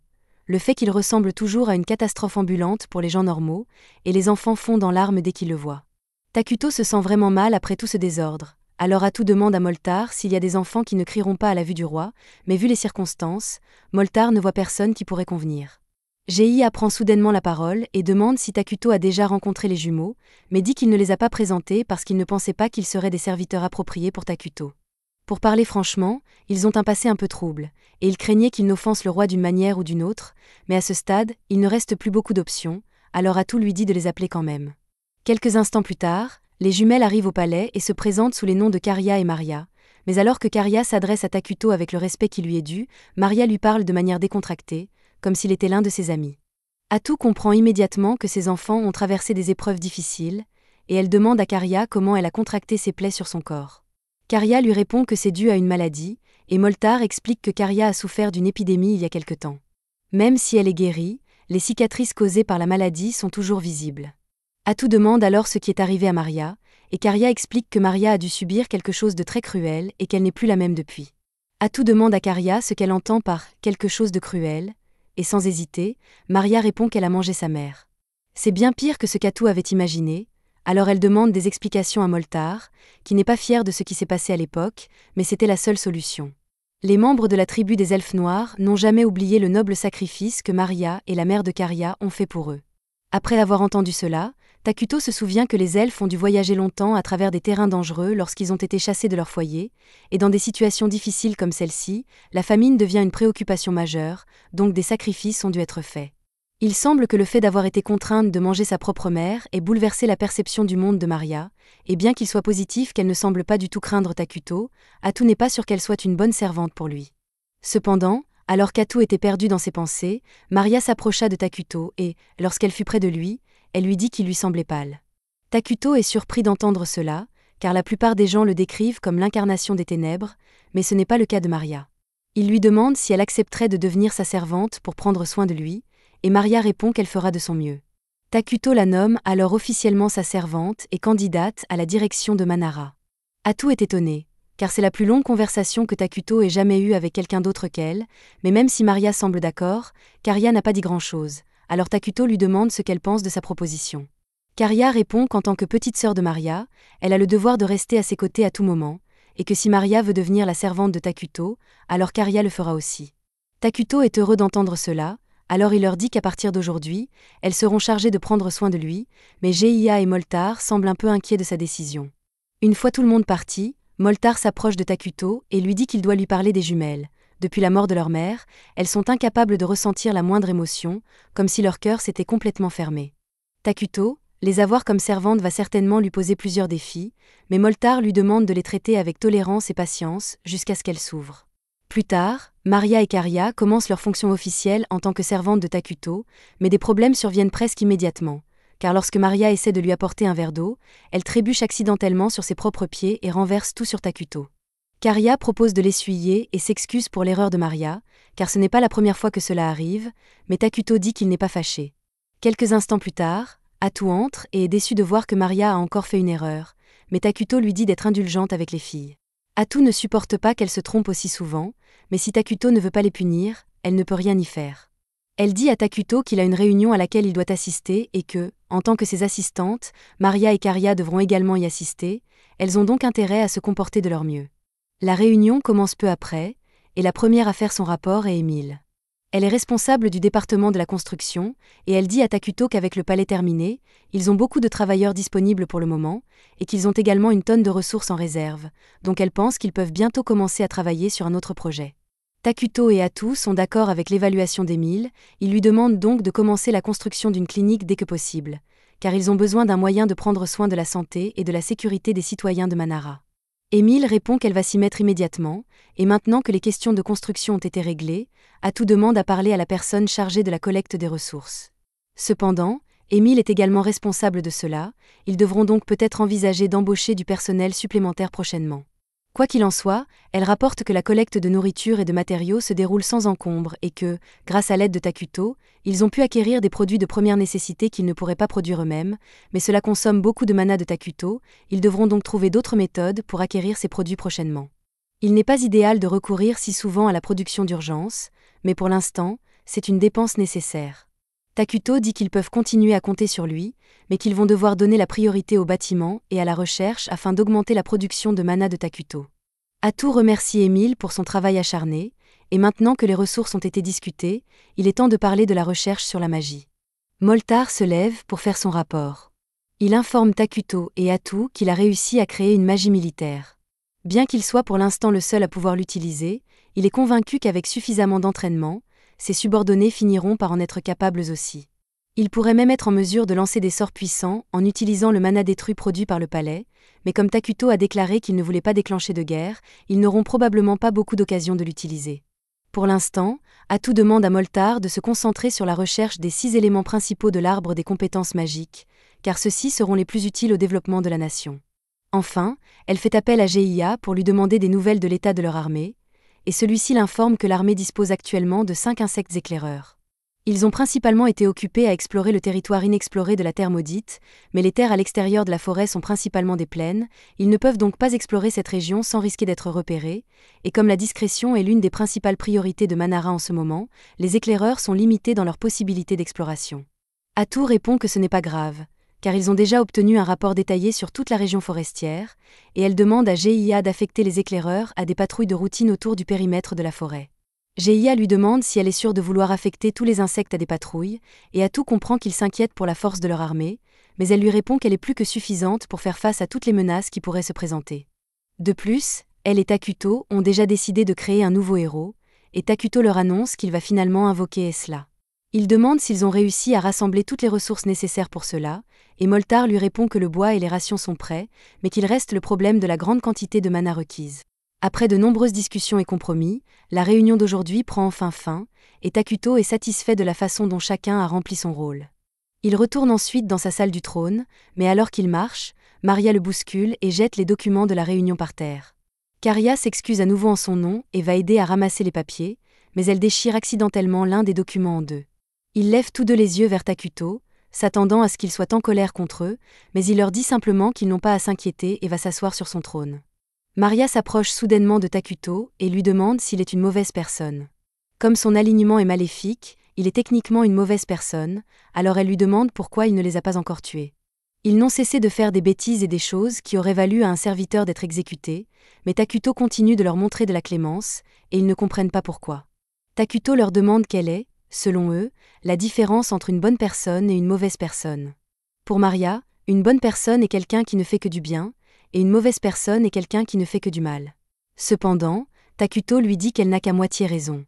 Le fait qu'il ressemble toujours à une catastrophe ambulante pour les gens normaux, et les enfants fondent en larmes dès qu'ils le voient. Takuto se sent vraiment mal après tout ce désordre, alors Atu demande à Moltar s'il y a des enfants qui ne crieront pas à la vue du roi, mais vu les circonstances, Moltar ne voit personne qui pourrait convenir. Gei prend soudainement la parole et demande si Takuto a déjà rencontré les jumeaux, mais dit qu'il ne les a pas présentés parce qu'il ne pensait pas qu'ils seraient des serviteurs appropriés pour Takuto. Pour parler franchement, ils ont un passé un peu trouble, et il craignait qu'ils n'offensent le roi d'une manière ou d'une autre, mais à ce stade, il ne reste plus beaucoup d'options, alors Atu lui dit de les appeler quand même. Quelques instants plus tard, les jumelles arrivent au palais et se présentent sous les noms de Karia et Maria, mais alors que Karia s'adresse à Takuto avec le respect qui lui est dû, Maria lui parle de manière décontractée, comme s'il était l'un de ses amis. Atu comprend immédiatement que ses enfants ont traversé des épreuves difficiles, et elle demande à Karia comment elle a contracté ses plaies sur son corps. Karia lui répond que c'est dû à une maladie, et Moltar explique que Karia a souffert d'une épidémie il y a quelque temps. Même si elle est guérie, les cicatrices causées par la maladie sont toujours visibles. Atu demande alors ce qui est arrivé à Maria, et Karia explique que Maria a dû subir quelque chose de très cruel et qu'elle n'est plus la même depuis. Atu demande à Karia ce qu'elle entend par « quelque chose de cruel », et sans hésiter, Maria répond qu'elle a mangé sa mère. C'est bien pire que ce qu'Atu avait imaginé, alors elle demande des explications à Moltar, qui n'est pas fier de ce qui s'est passé à l'époque, mais c'était la seule solution. Les membres de la tribu des Elfes Noirs n'ont jamais oublié le noble sacrifice que Maria et la mère de Karia ont fait pour eux. Après avoir entendu cela, Takuto se souvient que les elfes ont dû voyager longtemps à travers des terrains dangereux lorsqu'ils ont été chassés de leur foyer, et dans des situations difficiles comme celle-ci, la famine devient une préoccupation majeure, donc des sacrifices ont dû être faits. Il semble que le fait d'avoir été contrainte de manger sa propre mère ait bouleversé la perception du monde de Maria, et bien qu'il soit positif qu'elle ne semble pas du tout craindre Takuto, Atu n'est pas sûr qu'elle soit une bonne servante pour lui. Cependant, alors qu'Atu était perdu dans ses pensées, Maria s'approcha de Takuto et, lorsqu'elle fut près de lui, elle lui dit qu'il lui semblait pâle. Takuto est surpris d'entendre cela, car la plupart des gens le décrivent comme l'incarnation des ténèbres, mais ce n'est pas le cas de Maria. Il lui demande si elle accepterait de devenir sa servante pour prendre soin de lui, et Maria répond qu'elle fera de son mieux. Takuto la nomme alors officiellement sa servante et candidate à la direction de Manara. Atu est étonné, car c'est la plus longue conversation que Takuto ait jamais eue avec quelqu'un d'autre qu'elle, mais même si Maria semble d'accord, Karia n'a pas dit grand-chose, alors Takuto lui demande ce qu'elle pense de sa proposition. Karia répond qu'en tant que petite sœur de Maria, elle a le devoir de rester à ses côtés à tout moment, et que si Maria veut devenir la servante de Takuto, alors Karia le fera aussi. Takuto est heureux d'entendre cela, alors il leur dit qu'à partir d'aujourd'hui, elles seront chargées de prendre soin de lui, mais Geiya et Moltar semblent un peu inquiets de sa décision. Une fois tout le monde parti, Moltar s'approche de Takuto et lui dit qu'il doit lui parler des jumelles. Depuis la mort de leur mère, elles sont incapables de ressentir la moindre émotion, comme si leur cœur s'était complètement fermé. Takuto, les avoir comme servantes va certainement lui poser plusieurs défis, mais Moltar lui demande de les traiter avec tolérance et patience, jusqu'à ce qu'elles s'ouvrent. Plus tard, Maria et Karia commencent leur fonction officielle en tant que servantes de Takuto, mais des problèmes surviennent presque immédiatement, car lorsque Maria essaie de lui apporter un verre d'eau, elle trébuche accidentellement sur ses propres pieds et renverse tout sur Takuto. Karia propose de l'essuyer et s'excuse pour l'erreur de Maria, car ce n'est pas la première fois que cela arrive, mais Takuto dit qu'il n'est pas fâché. Quelques instants plus tard, Atu entre et est déçu de voir que Maria a encore fait une erreur, mais Takuto lui dit d'être indulgente avec les filles. Atu ne supporte pas qu'elle se trompe aussi souvent, mais si Takuto ne veut pas les punir, elle ne peut rien y faire. Elle dit à Takuto qu'il a une réunion à laquelle il doit assister et que, en tant que ses assistantes, Maria et Karia devront également y assister, elles ont donc intérêt à se comporter de leur mieux. La réunion commence peu après, et la première à faire son rapport est Émile. Elle est responsable du département de la construction, et elle dit à Takuto qu'avec le palais terminé, ils ont beaucoup de travailleurs disponibles pour le moment, et qu'ils ont également une tonne de ressources en réserve, donc elle pense qu'ils peuvent bientôt commencer à travailler sur un autre projet. Takuto et Atu sont d'accord avec l'évaluation d'Émile, ils lui demandent donc de commencer la construction d'une clinique dès que possible, car ils ont besoin d'un moyen de prendre soin de la santé et de la sécurité des citoyens de Manara. Émile répond qu'elle va s'y mettre immédiatement, et maintenant que les questions de construction ont été réglées, Atu demande à parler à la personne chargée de la collecte des ressources. Cependant, Émile est également responsable de cela, ils devront donc peut-être envisager d'embaucher du personnel supplémentaire prochainement. Quoi qu'il en soit, elle rapporte que la collecte de nourriture et de matériaux se déroule sans encombre et que, grâce à l'aide de Takuto, ils ont pu acquérir des produits de première nécessité qu'ils ne pourraient pas produire eux-mêmes, mais cela consomme beaucoup de mana de Takuto, ils devront donc trouver d'autres méthodes pour acquérir ces produits prochainement. Il n'est pas idéal de recourir si souvent à la production d'urgence, mais pour l'instant, c'est une dépense nécessaire. Takuto dit qu'ils peuvent continuer à compter sur lui, mais qu'ils vont devoir donner la priorité au bâtiment et à la recherche afin d'augmenter la production de mana de Takuto. Atu remercie Émile pour son travail acharné, et maintenant que les ressources ont été discutées, il est temps de parler de la recherche sur la magie. Moltar se lève pour faire son rapport. Il informe Takuto et Atu qu'il a réussi à créer une magie militaire. Bien qu'il soit pour l'instant le seul à pouvoir l'utiliser, il est convaincu qu'avec suffisamment d'entraînement, ses subordonnés finiront par en être capables aussi. Il pourrait même être en mesure de lancer des sorts puissants en utilisant le mana détruit produit par le palais, mais comme Takuto a déclaré qu'il ne voulait pas déclencher de guerre, ils n'auront probablement pas beaucoup d'occasions de l'utiliser. Pour l'instant, Atu demande à Moltar de se concentrer sur la recherche des 6 éléments principaux de l'arbre des compétences magiques, car ceux-ci seront les plus utiles au développement de la nation. Enfin, elle fait appel à Geiya pour lui demander des nouvelles de l'état de leur armée, et celui-ci l'informe que l'armée dispose actuellement de 5 insectes éclaireurs. Ils ont principalement été occupés à explorer le territoire inexploré de la Terre Maudite, mais les terres à l'extérieur de la forêt sont principalement des plaines, ils ne peuvent donc pas explorer cette région sans risquer d'être repérés, et comme la discrétion est l'une des principales priorités de Manara en ce moment, les éclaireurs sont limités dans leurs possibilités d'exploration. Atu répond que ce n'est pas grave, car ils ont déjà obtenu un rapport détaillé sur toute la région forestière, et elle demande à Geiya d'affecter les éclaireurs à des patrouilles de routine autour du périmètre de la forêt. Geiya lui demande si elle est sûre de vouloir affecter tous les insectes à des patrouilles, et Atu comprend qu'il s'inquiète pour la force de leur armée, mais elle lui répond qu'elle est plus que suffisante pour faire face à toutes les menaces qui pourraient se présenter. De plus, elle et Takuto ont déjà décidé de créer un nouveau héros, et Takuto leur annonce qu'il va finalement invoquer Esla. Il demande s'ils ont réussi à rassembler toutes les ressources nécessaires pour cela, et Moltar lui répond que le bois et les rations sont prêts, mais qu'il reste le problème de la grande quantité de mana requise. Après de nombreuses discussions et compromis, la réunion d'aujourd'hui prend enfin fin, et Takuto est satisfait de la façon dont chacun a rempli son rôle. Il retourne ensuite dans sa salle du trône, mais alors qu'il marche, Maria le bouscule et jette les documents de la réunion par terre. Karia s'excuse à nouveau en son nom et va aider à ramasser les papiers, mais elle déchire accidentellement l'un des documents en deux. Ils lèvent tous deux les yeux vers Takuto, s'attendant à ce qu'ils soient en colère contre eux, mais il leur dit simplement qu'ils n'ont pas à s'inquiéter et va s'asseoir sur son trône. Maria s'approche soudainement de Takuto et lui demande s'il est une mauvaise personne. Comme son alignement est maléfique, il est techniquement une mauvaise personne, alors elle lui demande pourquoi il ne les a pas encore tués. Ils n'ont cessé de faire des bêtises et des choses qui auraient valu à un serviteur d'être exécuté, mais Takuto continue de leur montrer de la clémence, et ils ne comprennent pas pourquoi. Takuto leur demande quelle est, selon eux, la différence entre une bonne personne et une mauvaise personne. Pour Maria, une bonne personne est quelqu'un qui ne fait que du bien, et une mauvaise personne est quelqu'un qui ne fait que du mal. Cependant, Takuto lui dit qu'elle n'a qu'à moitié raison.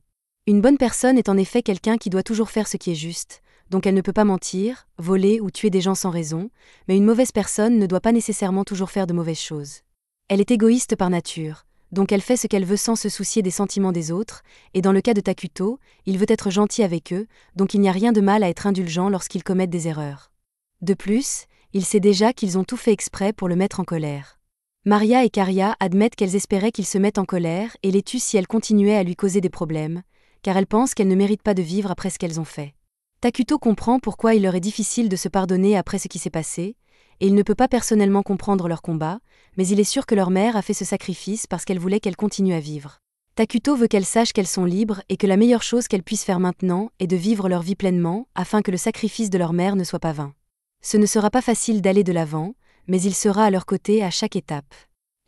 Une bonne personne est en effet quelqu'un qui doit toujours faire ce qui est juste, donc elle ne peut pas mentir, voler ou tuer des gens sans raison, mais une mauvaise personne ne doit pas nécessairement toujours faire de mauvaises choses. Elle est égoïste par nature, donc elle fait ce qu'elle veut sans se soucier des sentiments des autres, et dans le cas de Takuto, il veut être gentil avec eux, donc il n'y a rien de mal à être indulgent lorsqu'ils commettent des erreurs. De plus, il sait déjà qu'ils ont tout fait exprès pour le mettre en colère. Maria et Karia admettent qu'elles espéraient qu'il se mette en colère et les tue si elle continuait à lui causer des problèmes, car elles pensent qu'elles ne méritent pas de vivre après ce qu'elles ont fait. Takuto comprend pourquoi il leur est difficile de se pardonner après ce qui s'est passé, et il ne peut pas personnellement comprendre leur combat, mais il est sûr que leur mère a fait ce sacrifice parce qu'elle voulait qu'elles continuent à vivre. Takuto veut qu'elles sachent qu'elles sont libres et que la meilleure chose qu'elles puissent faire maintenant est de vivre leur vie pleinement afin que le sacrifice de leur mère ne soit pas vain. Ce ne sera pas facile d'aller de l'avant, mais il sera à leur côté à chaque étape.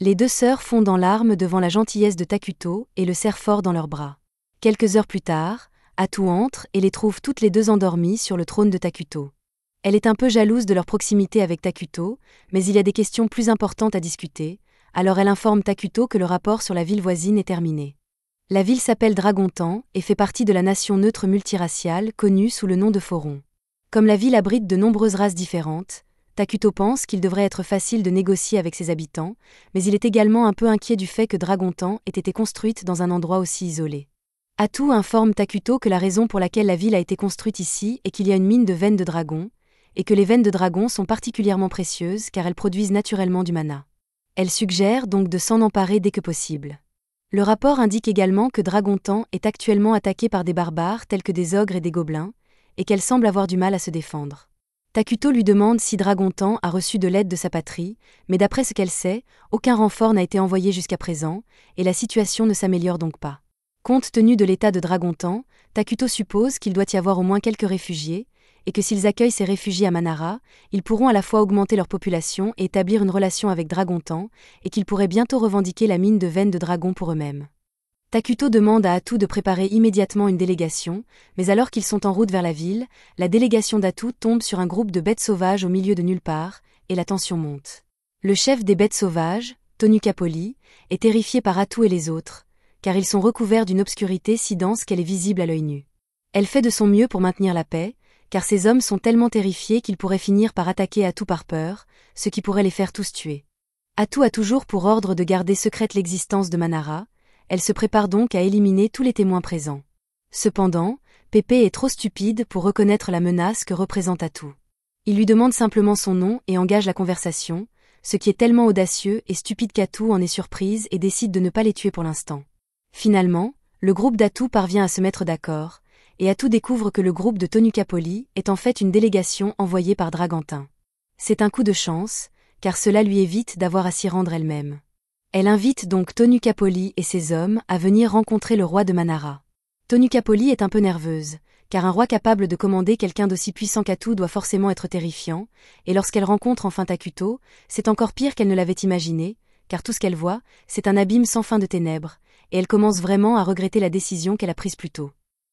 Les deux sœurs fondent en larmes devant la gentillesse de Takuto et le serrent fort dans leurs bras. Quelques heures plus tard, Atu entre et les trouve toutes les deux endormies sur le trône de Takuto. Elle est un peu jalouse de leur proximité avec Takuto, mais il y a des questions plus importantes à discuter, alors elle informe Takuto que le rapport sur la ville voisine est terminé. La ville s'appelle Dragontan et fait partie de la nation neutre multiraciale connue sous le nom de Foron. Comme la ville abrite de nombreuses races différentes, Takuto pense qu'il devrait être facile de négocier avec ses habitants, mais il est également un peu inquiet du fait que Dragontan ait été construite dans un endroit aussi isolé. Atu informe Takuto que la raison pour laquelle la ville a été construite ici est qu'il y a une mine de veines de dragon, et que les veines de dragon sont particulièrement précieuses car elles produisent naturellement du mana. Elle suggère donc de s'en emparer dès que possible. Le rapport indique également que Dragontan est actuellement attaqué par des barbares tels que des ogres et des gobelins, et qu'elle semble avoir du mal à se défendre. Takuto lui demande si Dragontan a reçu de l'aide de sa patrie, mais d'après ce qu'elle sait, aucun renfort n'a été envoyé jusqu'à présent, et la situation ne s'améliore donc pas. Compte tenu de l'état de Dragontan, Takuto suppose qu'il doit y avoir au moins quelques réfugiés, et que s'ils accueillent ces réfugiés à Manara, ils pourront à la fois augmenter leur population et établir une relation avec Dragontan, et qu'ils pourraient bientôt revendiquer la mine de veines de dragon pour eux-mêmes. Takuto demande à Atu de préparer immédiatement une délégation, mais alors qu'ils sont en route vers la ville, la délégation d'Atu tombe sur un groupe de bêtes sauvages au milieu de nulle part, et la tension monte. Le chef des bêtes sauvages, Tonukapoli, est terrifié par Atu et les autres, car ils sont recouverts d'une obscurité si dense qu'elle est visible à l'œil nu. Elle fait de son mieux pour maintenir la paix, car ces hommes sont tellement terrifiés qu'ils pourraient finir par attaquer Atu par peur, ce qui pourrait les faire tous tuer. Atu a toujours pour ordre de garder secrète l'existence de Manara, elle se prépare donc à éliminer tous les témoins présents. Cependant, Pépé est trop stupide pour reconnaître la menace que représente Atu. Il lui demande simplement son nom et engage la conversation, ce qui est tellement audacieux et stupide qu'Atu en est surprise et décide de ne pas les tuer pour l'instant. Finalement, le groupe d'Atu parvient à se mettre d'accord, et Atu découvre que le groupe de Tonukapoli est en fait une délégation envoyée par Dragantin. C'est un coup de chance, car cela lui évite d'avoir à s'y rendre elle-même. Elle invite donc Tonukapoli et ses hommes à venir rencontrer le roi de Manara. Tonukapoli est un peu nerveuse, car un roi capable de commander quelqu'un d'aussi puissant qu'Atu doit forcément être terrifiant, et lorsqu'elle rencontre enfin Takuto, c'est encore pire qu'elle ne l'avait imaginé, car tout ce qu'elle voit, c'est un abîme sans fin de ténèbres, et elle commence vraiment à regretter la décision qu'elle a prise plus tôt.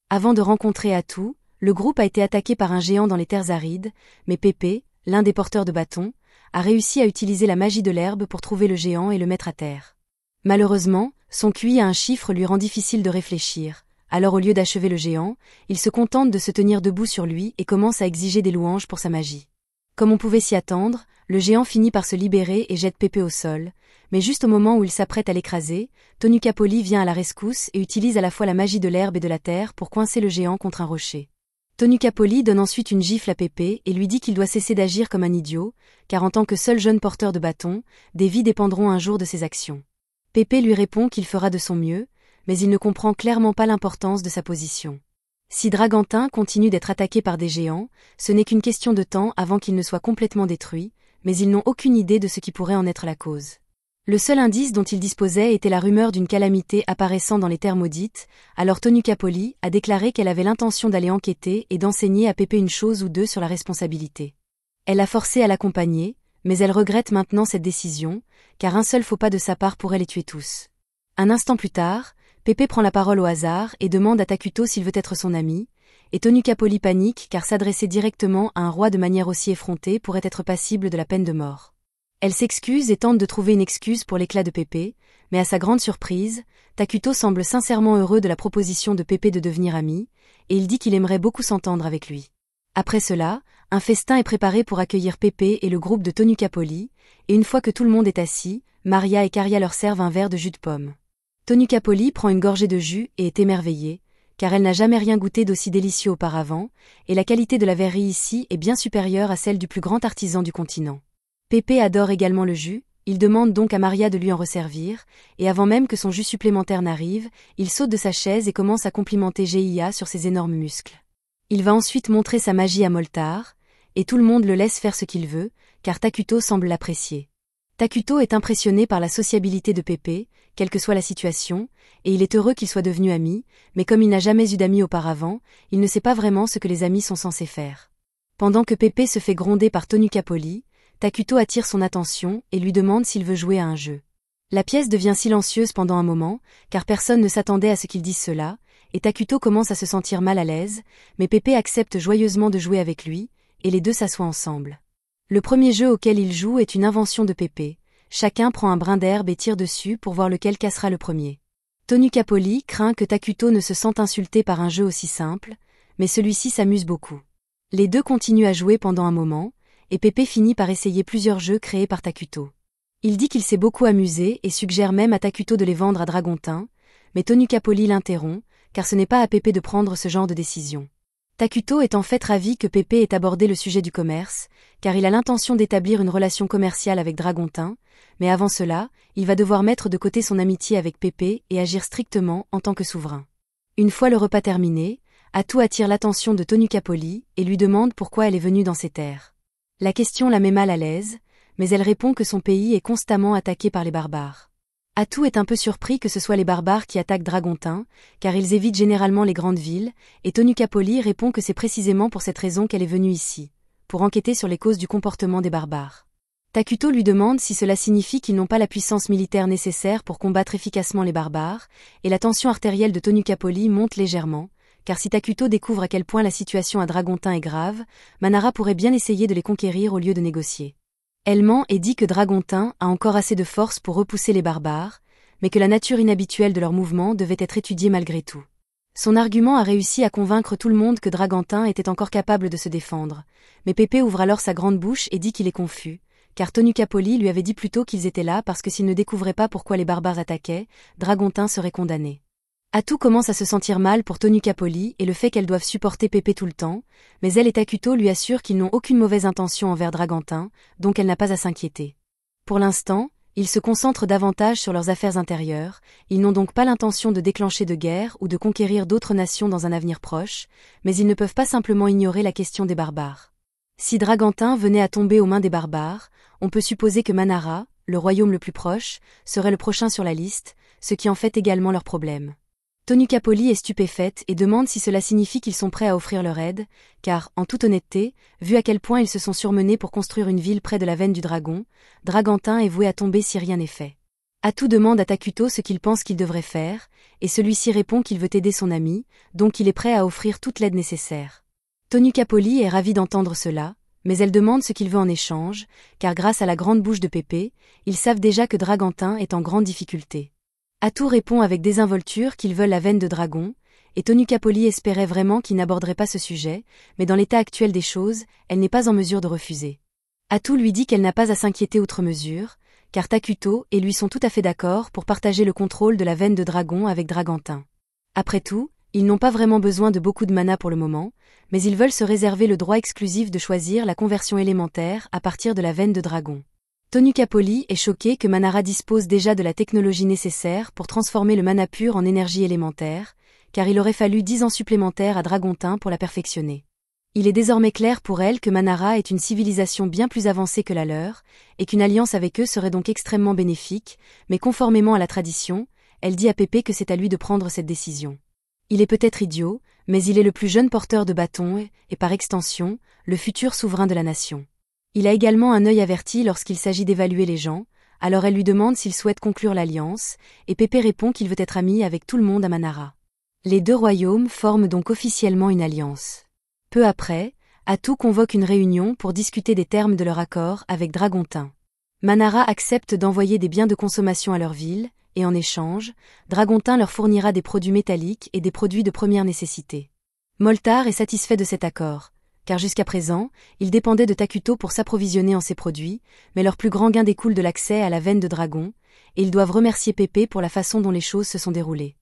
Avant de rencontrer Atu, le groupe a été attaqué par un géant dans les terres arides, mais Pépé, l'un des porteurs de bâton, a réussi à utiliser la magie de l'herbe pour trouver le géant et le mettre à terre. Malheureusement, son QI à un chiffre lui rend difficile de réfléchir, alors au lieu d'achever le géant, il se contente de se tenir debout sur lui et commence à exiger des louanges pour sa magie. Comme on pouvait s'y attendre, le géant finit par se libérer et jette Pépé au sol, mais juste au moment où il s'apprête à l'écraser, Tonucapoli vient à la rescousse et utilise à la fois la magie de l'herbe et de la terre pour coincer le géant contre un rocher. Tonucapoli donne ensuite une gifle à Pépé et lui dit qu'il doit cesser d'agir comme un idiot, car en tant que seul jeune porteur de bâton, des vies dépendront un jour de ses actions. Pépé lui répond qu'il fera de son mieux, mais il ne comprend clairement pas l'importance de sa position. Si Dragantin continue d'être attaqué par des géants, ce n'est qu'une question de temps avant qu'il ne soit complètement détruit, mais ils n'ont aucune idée de ce qui pourrait en être la cause. Le seul indice dont ils disposaient était la rumeur d'une calamité apparaissant dans les terres maudites, alors Tonucapoli a déclaré qu'elle avait l'intention d'aller enquêter et d'enseigner à Pépé une chose ou deux sur la responsabilité. Elle l'a forcé à l'accompagner, mais elle regrette maintenant cette décision, car un seul faux pas de sa part pourrait les tuer tous. Un instant plus tard, Pépé prend la parole au hasard et demande à Takuto s'il veut être son ami, et Tonucapoli panique car s'adresser directement à un roi de manière aussi effrontée pourrait être passible de la peine de mort. Elle s'excuse et tente de trouver une excuse pour l'éclat de Pépé, mais à sa grande surprise, Takuto semble sincèrement heureux de la proposition de Pépé de devenir ami, et il dit qu'il aimerait beaucoup s'entendre avec lui. Après cela, un festin est préparé pour accueillir Pépé et le groupe de Tonucapoli, et une fois que tout le monde est assis, Maria et Karia leur servent un verre de jus de pomme. Tonucapoli prend une gorgée de jus et est émerveillée, car elle n'a jamais rien goûté d'aussi délicieux auparavant, et la qualité de la verrerie ici est bien supérieure à celle du plus grand artisan du continent. Pépé adore également le jus, il demande donc à Maria de lui en resservir, et avant même que son jus supplémentaire n'arrive, il saute de sa chaise et commence à complimenter Gia sur ses énormes muscles. Il va ensuite montrer sa magie à Moltar, et tout le monde le laisse faire ce qu'il veut, car Takuto semble l'apprécier. Takuto est impressionné par la sociabilité de Pépé, quelle que soit la situation, et il est heureux qu'il soit devenu ami, mais comme il n'a jamais eu d'amis auparavant, il ne sait pas vraiment ce que les amis sont censés faire. Pendant que Pépé se fait gronder par Tonucapoli, Takuto attire son attention et lui demande s'il veut jouer à un jeu. La pièce devient silencieuse pendant un moment, car personne ne s'attendait à ce qu'il dise cela, et Takuto commence à se sentir mal à l'aise, mais Pépé accepte joyeusement de jouer avec lui, et les deux s'assoient ensemble. Le premier jeu auquel il joue est une invention de Pépé. Chacun prend un brin d'herbe et tire dessus pour voir lequel cassera le premier. Tonucapoli craint que Takuto ne se sente insulté par un jeu aussi simple, mais celui-ci s'amuse beaucoup. Les deux continuent à jouer pendant un moment, et Pépé finit par essayer plusieurs jeux créés par Takuto. Il dit qu'il s'est beaucoup amusé et suggère même à Takuto de les vendre à Dragontin, mais Tonucapoli l'interrompt, car ce n'est pas à Pépé de prendre ce genre de décision. Takuto est en fait ravi que Pépé ait abordé le sujet du commerce, car il a l'intention d'établir une relation commerciale avec Dragontin, mais avant cela, il va devoir mettre de côté son amitié avec Pépé et agir strictement en tant que souverain. Une fois le repas terminé, Atu attire l'attention de Tonucapoli et lui demande pourquoi elle est venue dans ces terres. La question la met mal à l'aise, mais elle répond que son pays est constamment attaqué par les barbares. Atu est un peu surpris que ce soit les barbares qui attaquent Dragontin, car ils évitent généralement les grandes villes, et Tonucapoli répond que c'est précisément pour cette raison qu'elle est venue ici, pour enquêter sur les causes du comportement des barbares. Takuto lui demande si cela signifie qu'ils n'ont pas la puissance militaire nécessaire pour combattre efficacement les barbares, et la tension artérielle de Tonucapoli monte légèrement, car si Takuto découvre à quel point la situation à Dragontin est grave, Manara pourrait bien essayer de les conquérir au lieu de négocier. Elle ment et dit que Dragontin a encore assez de force pour repousser les barbares, mais que la nature inhabituelle de leur mouvement devait être étudiée malgré tout. Son argument a réussi à convaincre tout le monde que Dragontin était encore capable de se défendre, mais Pépé ouvre alors sa grande bouche et dit qu'il est confus, car Tonucapoli lui avait dit plus tôt qu'ils étaient là parce que s'ils ne découvraient pas pourquoi les barbares attaquaient, Dragontin serait condamné. Atu commence à se sentir mal pour Tonucapoli et le fait qu'elle doive supporter Pépé tout le temps, mais elle et Takuto lui assurent qu'ils n'ont aucune mauvaise intention envers Dragontin, donc elle n'a pas à s'inquiéter. Pour l'instant, ils se concentrent davantage sur leurs affaires intérieures, ils n'ont donc pas l'intention de déclencher de guerre ou de conquérir d'autres nations dans un avenir proche, mais ils ne peuvent pas simplement ignorer la question des barbares. Si Dragontin venait à tomber aux mains des barbares, on peut supposer que Manara, le royaume le plus proche, serait le prochain sur la liste, ce qui en fait également leur problème. Tonucapoli est stupéfaite et demande si cela signifie qu'ils sont prêts à offrir leur aide, car, en toute honnêteté, vu à quel point ils se sont surmenés pour construire une ville près de la veine du dragon, Dragontin est voué à tomber si rien n'est fait. Atu demande à Takuto ce qu'il pense qu'il devrait faire, et celui-ci répond qu'il veut aider son ami, donc il est prêt à offrir toute l'aide nécessaire. Tonucapoli est ravi d'entendre cela, Mais elle demande ce qu'il veut en échange, car grâce à la grande bouche de Pépé, ils savent déjà que Dragantin est en grande difficulté. Atou répond avec désinvolture qu'ils veulent la veine de dragon, et Tonucapoli espérait vraiment qu'il n'aborderait pas ce sujet, mais dans l'état actuel des choses, elle n'est pas en mesure de refuser. Atou lui dit qu'elle n'a pas à s'inquiéter outre mesure, car Takuto et lui sont tout à fait d'accord pour partager le contrôle de la veine de dragon avec Dragantin. Après tout, ils n'ont pas vraiment besoin de beaucoup de mana pour le moment, mais ils veulent se réserver le droit exclusif de choisir la conversion élémentaire à partir de la veine de dragon. Tonucapoli est choqué que Manara dispose déjà de la technologie nécessaire pour transformer le mana pur en énergie élémentaire, car il aurait fallu 10 ans supplémentaires à Dragontin pour la perfectionner. Il est désormais clair pour elle que Manara est une civilisation bien plus avancée que la leur, et qu'une alliance avec eux serait donc extrêmement bénéfique, mais conformément à la tradition, elle dit à Pépé que c'est à lui de prendre cette décision. Il est peut-être idiot, mais il est le plus jeune porteur de bâton et, par extension, le futur souverain de la nation. Il a également un œil averti lorsqu'il s'agit d'évaluer les gens, alors elle lui demande s'il souhaite conclure l'alliance, et Pépé répond qu'il veut être ami avec tout le monde à Manara. Les deux royaumes forment donc officiellement une alliance. Peu après, Atou convoque une réunion pour discuter des termes de leur accord avec Dragontin. Manara accepte d'envoyer des biens de consommation à leur ville, et en échange, Dragontin leur fournira des produits métalliques et des produits de première nécessité. Moltar est satisfait de cet accord, car jusqu'à présent, ils dépendaient de Takuto pour s'approvisionner en ces produits, mais leur plus grand gain découle de l'accès à la veine de dragon, et ils doivent remercier Pépé pour la façon dont les choses se sont déroulées.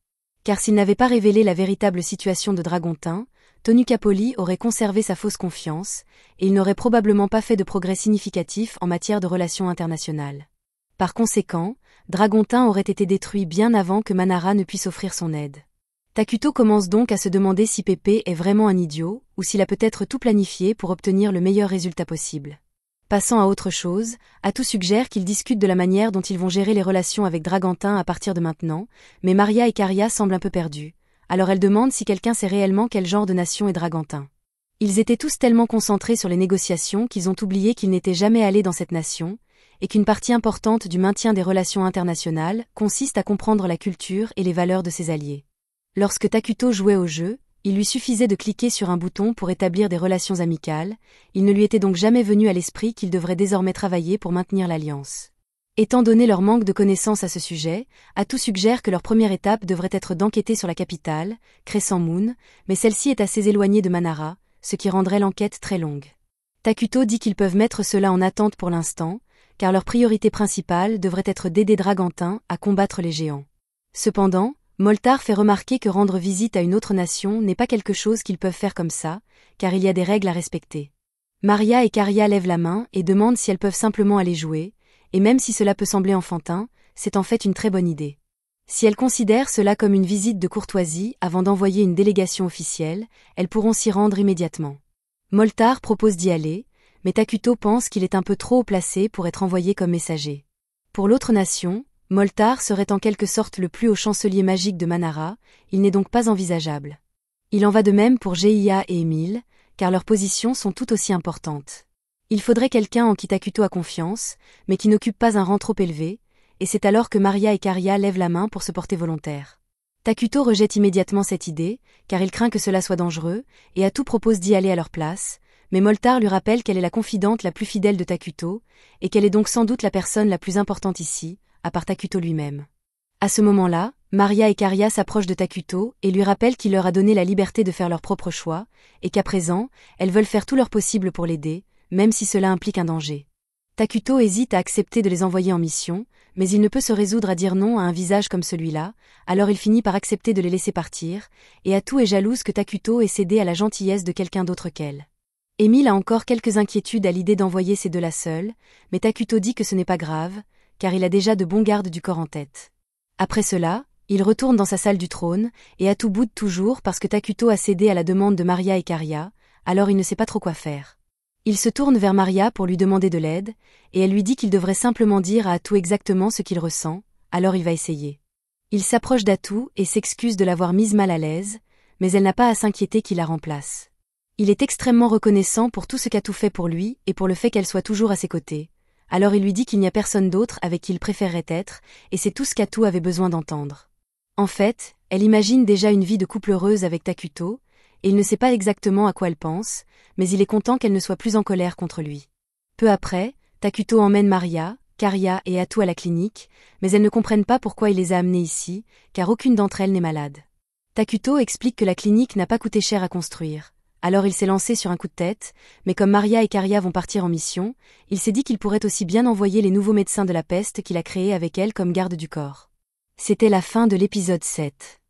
Car s'il n'avait pas révélé la véritable situation de Dragontin, Tonucapoli aurait conservé sa fausse confiance, et il n'aurait probablement pas fait de progrès significatifs en matière de relations internationales. Par conséquent, Dragontin aurait été détruit bien avant que Manara ne puisse offrir son aide. Takuto commence donc à se demander si Pépé est vraiment un idiot, ou s'il a peut-être tout planifié pour obtenir le meilleur résultat possible. Passant à autre chose, Atou suggère qu'ils discutent de la manière dont ils vont gérer les relations avec Dragantin à partir de maintenant, mais Maria et Karia semblent un peu perdus, alors elle demande si quelqu'un sait réellement quel genre de nation est Dragantin. Ils étaient tous tellement concentrés sur les négociations qu'ils ont oublié qu'ils n'étaient jamais allés dans cette nation, et qu'une partie importante du maintien des relations internationales consiste à comprendre la culture et les valeurs de ses alliés. Lorsque Takuto jouait au jeu, il lui suffisait de cliquer sur un bouton pour établir des relations amicales, il ne lui était donc jamais venu à l'esprit qu'il devrait désormais travailler pour maintenir l'alliance. Étant donné leur manque de connaissances à ce sujet, Atou suggère que leur première étape devrait être d'enquêter sur la capitale, Crescent Moon, mais celle-ci est assez éloignée de Manara, ce qui rendrait l'enquête très longue. Takuto dit qu'ils peuvent mettre cela en attente pour l'instant, car leur priorité principale devrait être d'aider Dragantin à combattre les géants. Cependant, Moltar fait remarquer que rendre visite à une autre nation n'est pas quelque chose qu'ils peuvent faire comme ça, car il y a des règles à respecter. Maria et Karia lèvent la main et demandent si elles peuvent simplement aller jouer, et même si cela peut sembler enfantin, c'est en fait une très bonne idée. Si elles considèrent cela comme une visite de courtoisie avant d'envoyer une délégation officielle, elles pourront s'y rendre immédiatement. Moltar propose d'y aller, mais Takuto pense qu'il est un peu trop haut placé pour être envoyé comme messager. Pour l'autre nation, Moltar serait en quelque sorte le plus haut chancelier magique de Manara, il n'est donc pas envisageable. Il en va de même pour Geia et Emile, car leurs positions sont tout aussi importantes. Il faudrait quelqu'un en qui Takuto a confiance, mais qui n'occupe pas un rang trop élevé, et c'est alors que Maria et Karia lèvent la main pour se porter volontaires. Takuto rejette immédiatement cette idée, car il craint que cela soit dangereux, et Atou propose d'y aller à leur place, mais Moltar lui rappelle qu'elle est la confidente la plus fidèle de Takuto, et qu'elle est donc sans doute la personne la plus importante ici, à part Takuto lui-même. À ce moment-là, Maria et Karia s'approchent de Takuto et lui rappellent qu'il leur a donné la liberté de faire leur propre choix, et qu'à présent, elles veulent faire tout leur possible pour l'aider, même si cela implique un danger. Takuto hésite à accepter de les envoyer en mission, mais il ne peut se résoudre à dire non à un visage comme celui-là, alors il finit par accepter de les laisser partir, et Atou est jalouse que Takuto ait cédé à la gentillesse de quelqu'un d'autre qu'elle. Émile a encore quelques inquiétudes à l'idée d'envoyer ces deux-là seuls, mais Takuto dit que ce n'est pas grave, car il a déjà de bons gardes du corps en tête. Après cela, il retourne dans sa salle du trône, et Atou boude toujours parce que Takuto a cédé à la demande de Maria et Karia, alors il ne sait pas trop quoi faire. Il se tourne vers Maria pour lui demander de l'aide, et elle lui dit qu'il devrait simplement dire à Atou exactement ce qu'il ressent, alors il va essayer. Il s'approche d'Atou et s'excuse de l'avoir mise mal à l'aise, mais elle n'a pas à s'inquiéter qu'il la remplace. Il est extrêmement reconnaissant pour tout ce qu'Atou fait pour lui et pour le fait qu'elle soit toujours à ses côtés. Alors il lui dit qu'il n'y a personne d'autre avec qui il préférerait être, et c'est tout ce qu'Atou avait besoin d'entendre. En fait, elle imagine déjà une vie de couple heureuse avec Takuto, et il ne sait pas exactement à quoi elle pense, mais il est content qu'elle ne soit plus en colère contre lui. Peu après, Takuto emmène Maria, Karia et Atu à la clinique, mais elles ne comprennent pas pourquoi il les a amenées ici, car aucune d'entre elles n'est malade. Takuto explique que la clinique n'a pas coûté cher à construire. Alors il s'est lancé sur un coup de tête, mais comme Maria et Karia vont partir en mission, il s'est dit qu'il pourrait aussi bien envoyer les nouveaux médecins de la peste qu'il a créés avec elle comme garde du corps. C'était la fin de l'épisode 7.